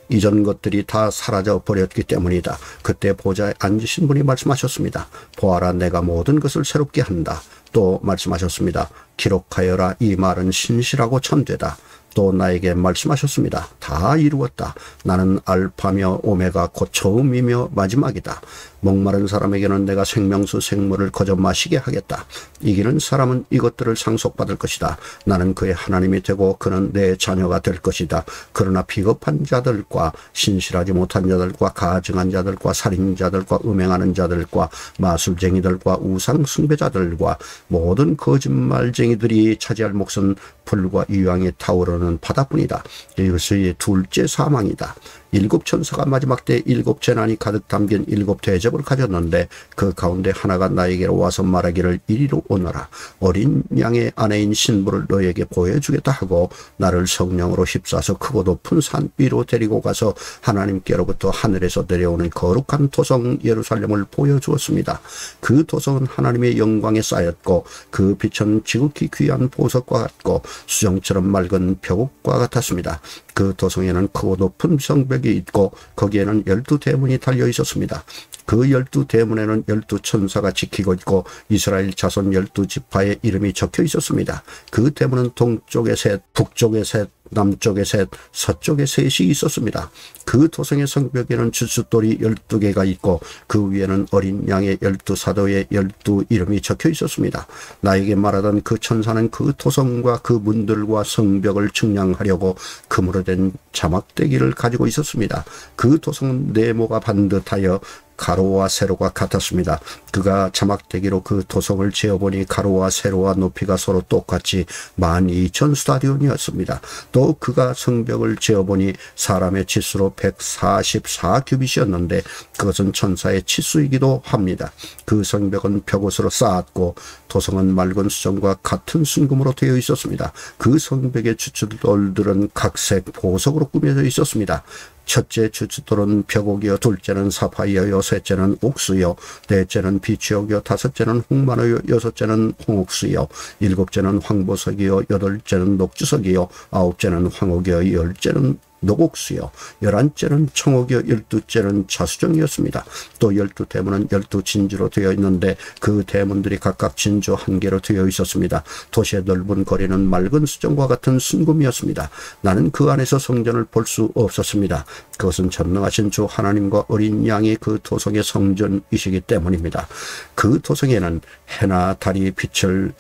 이전 것들이 다 사라져 버렸기 때문이다. 그때 보좌에 앉으신 분이 말씀하셨습니다. 보아라, 내가 모든 것을 새롭게 한다. 또 말씀하셨습니다. 기록하여라, 이 말은 신실하고 참되다. 또 나에게 말씀하셨습니다. 다 이루었다. 나는 알파며 오메가 곧 처음이며 마지막이다. 목마른 사람에게는 내가 생명수 생물을 거저 마시게 하겠다. 이기는 사람은 이것들을 상속받을 것이다. 나는 그의 하나님이 되고 그는 내 자녀가 될 것이다. 그러나 비겁한 자들과 신실하지 못한 자들과 가증한 자들과 살인자들과 음행하는 자들과 마술쟁이들과 우상 숭배자들과 모든 거짓말쟁이들이 차지할 몫은 불과 유황이 타오르는 바다뿐이다. 이것이 둘째 사망이다. 7천사가 마지막 때 7재난이 가득 담긴 7대접을 가졌는데 그 가운데 하나가 나에게로 와서 말하기를 이리로 오너라. 어린 양의 아내인 신부를 너에게 보여주겠다 하고 나를 성령으로 휩싸서 크고 높은 산 위로 데리고 가서 하나님께로부터 하늘에서 내려오는 거룩한 도성 예루살렘을 보여주었습니다. 그 도성은 하나님의 영광에 쌓였고 그 빛은 지극히 귀한 보석과 같고 수정처럼 맑은 벽옥과 같았습니다. 그 도성에는 크고 높은 성벽이 있고 거기에는 12대문이 달려 있었습니다. 그 12대문에는 12천사가 지키고 있고 이스라엘 자손 12지파의 이름이 적혀 있었습니다. 그 대문은 동쪽에 셋, 북쪽에 셋, 남쪽에 셋, 서쪽에 셋이 있었습니다. 그 도성의 성벽에는 주춧돌이 12개가 있고 그 위에는 어린 양의 12사도의 12 이름이 적혀 있었습니다. 나에게 말하던 그 천사는 그 도성과 그 문들과 성벽을 측량하려고 금으로 된 자막대기를 가지고 있었습니다. 그 도성은 네모가 반듯하여 가로와 세로가 같았습니다. 그가 자막대기로 그 도성을 재어보니 가로와 세로와 높이가 서로 똑같이 12,000스타디온이었습니다. 또 그가 성벽을 재어보니 사람의 치수로 144규빗이었는데 그것은 천사의 치수이기도 합니다. 그 성벽은 벽옷으로 쌓았고 도성은 맑은 수정과 같은 순금으로 되어 있었습니다. 그 성벽의 주춧돌들은 각색 보석으로 꾸며져 있었습니다. 첫째 주춧돌은 벽옥이요, 둘째는 사파이어요, 셋째는 옥수요, 넷째는 비취옥이요, 다섯째는 홍마노요, 여섯째는 홍옥수요, 일곱째는 황보석이요, 여덟째는 녹주석이요, 아홉째는 황옥이요, 열째는 노곡수요, 11째는 청옥이요, 12째는 자수정이었습니다. 또 12대문은 12진주로 되어 있는데 그 대문들이 각각 진주 1개로 되어 있었습니다. 도시의 넓은 거리는 맑은 수정과 같은 순금이었습니다. 나는 그 안에서 성전을 볼 수 없었습니다. 그것은 전능하신 주 하나님과 어린 양이 그 도성의 성전이시기 때문입니다. 그 도성에는 해나 달이 비출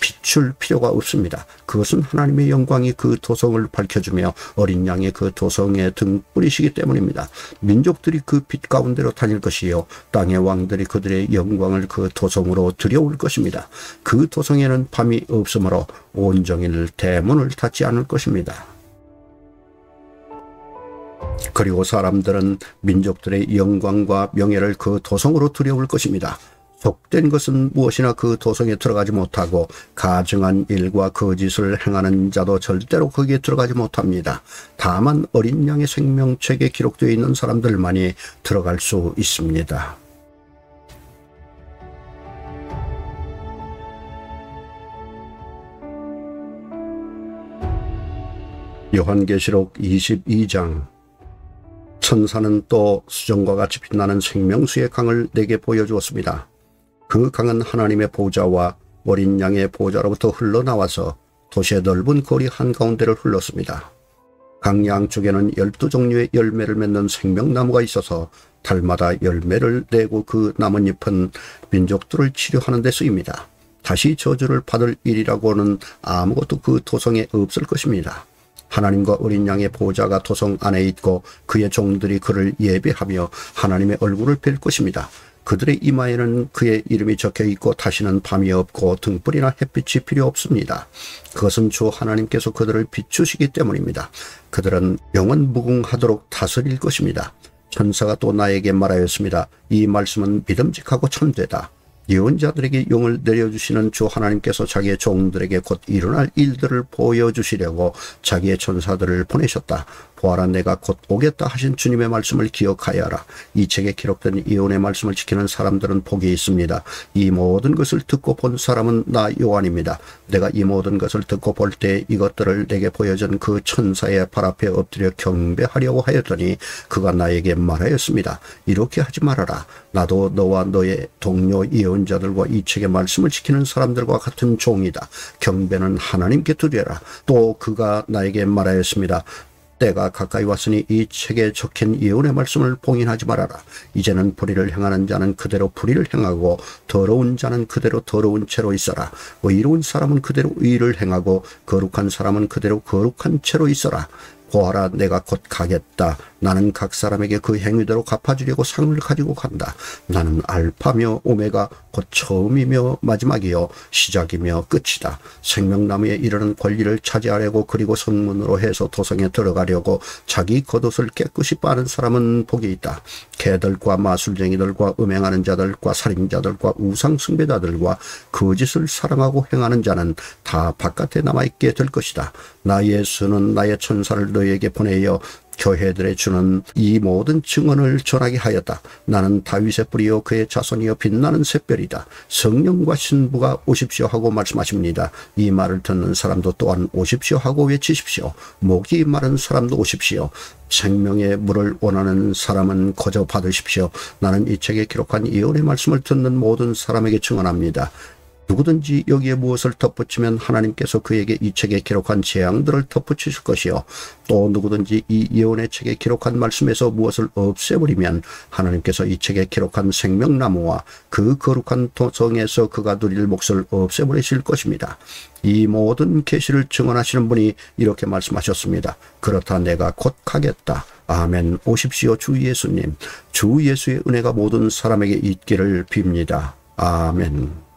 필요가 없습니다. 그것은 하나님의 영광이 그 도성을 밝혀주며 어린 양이 그 도성의 등불이시기 때문입니다. 민족들이 그 빛 가운데로 다닐 것이요 땅의 왕들이 그들의 영광을 그 도성으로 들여올 것입니다. 그 도성에는 밤이 없으므로 온종일 대문을 닫지 않을 것입니다. 그리고 사람들은 민족들의 영광과 명예를 그 도성으로 들여올 것입니다. 속된 것은 무엇이나 그 도성에 들어가지 못하고 가증한 일과 거짓을 행하는 자도 절대로 거기에 들어가지 못합니다. 다만 어린 양의 생명책에 기록되어 있는 사람들만이 들어갈 수 있습니다. 요한계시록 22장. 천사는 또 수정과 같이 빛나는 생명수의 강을 내게 보여주었습니다. 그 강은 하나님의 보좌와 어린 양의 보좌로부터 흘러나와서 도시의 넓은 거리 한가운데를 흘렀습니다. 강 양쪽에는 12종류의 열매를 맺는 생명나무가 있어서 달마다 열매를 내고 그 나뭇잎은 민족들을 치료하는 데 쓰입니다. 다시 저주를 받을 일이라고는 아무것도 그 도성에 없을 것입니다. 하나님과 어린 양의 보좌가 도성 안에 있고 그의 종들이 그를 예배하며 하나님의 얼굴을 뵐 것입니다. 그들의 이마에는 그의 이름이 적혀 있고 다시는 밤이 없고 등불이나 햇빛이 필요 없습니다. 그것은 주 하나님께서 그들을 비추시기 때문입니다. 그들은 영원 무궁하도록 다스릴 것입니다. 천사가 또 나에게 말하였습니다. 이 말씀은 믿음직하고 참되다. 예언자들에게 영을 내려주시는 주 하나님께서 자기의 종들에게 곧 일어날 일들을 보여주시려고 자기의 천사들을 보내셨다. 보아라, 내가 곧 오겠다 하신 주님의 말씀을 기억하여 하라. 이 책에 기록된 예언의 말씀을 지키는 사람들은 복이 있습니다. 이 모든 것을 듣고 본 사람은 나 요한입니다. 내가 이 모든 것을 듣고 볼 때 이것들을 내게 보여준 그 천사의 발 앞에 엎드려 경배하려고 하였더니 그가 나에게 말하였습니다. 이렇게 하지 말아라. 나도 너와 너의 동료 예언자들과 이 책의 말씀을 지키는 사람들과 같은 종이다. 경배는 하나님께 드려라. 또 그가 나에게 말하였습니다. 때가 가까이 왔으니 이 책에 적힌 예언의 말씀을 봉인하지 말아라. 이제는 불의를 행하는 자는 그대로 불의를 행하고 더러운 자는 그대로 더러운 채로 있어라. 의로운 사람은 그대로 의를 행하고 거룩한 사람은 그대로 거룩한 채로 있어라. 보아라, 내가 곧 가겠다. 나는 각 사람에게 그 행위대로 갚아주려고 상을 가지고 간다. 나는 알파며 오메가 곧 처음이며 마지막이요 시작이며 끝이다. 생명나무에 이르는 권리를 차지하려고 그리고 성문으로 해서 도성에 들어가려고 자기 겉옷을 깨끗이 빠는 사람은 복이 있다. 개들과 마술쟁이들과 음행하는 자들과 살인자들과 우상숭배자들과 거짓을 사랑하고 행하는 자는 다 바깥에 남아있게 될 것이다. 나 예수는 나의 천사를 너희에게 보내어 교회들에 주는 이 모든 증언을 전하게 하였다. 나는 다윗의 뿌리요 그의 자손이요 빛나는 샛별이다. 성령과 신부가 오십시오 하고 말씀하십니다. 이 말을 듣는 사람도 또한 오십시오 하고 외치십시오. 목이 마른 사람도 오십시오. 생명의 물을 원하는 사람은 거저 받으십시오. 나는 이 책에 기록한 예언의 말씀을 듣는 모든 사람에게 증언합니다. 누구든지 여기에 무엇을 덧붙이면 하나님께서 그에게 이 책에 기록한 재앙들을 덧붙이실 것이요. 또 누구든지 이 예언의 책에 기록한 말씀에서 무엇을 없애버리면 하나님께서 이 책에 기록한 생명나무와 그 거룩한 도성에서 그가 누릴 몫을 없애버리실 것입니다. 이 모든 계시를 증언하시는 분이 이렇게 말씀하셨습니다. 그렇다, 내가 곧 가겠다. 아멘. 오십시오, 주 예수님. 주 예수의 은혜가 모든 사람에게 있기를 빕니다. 아멘.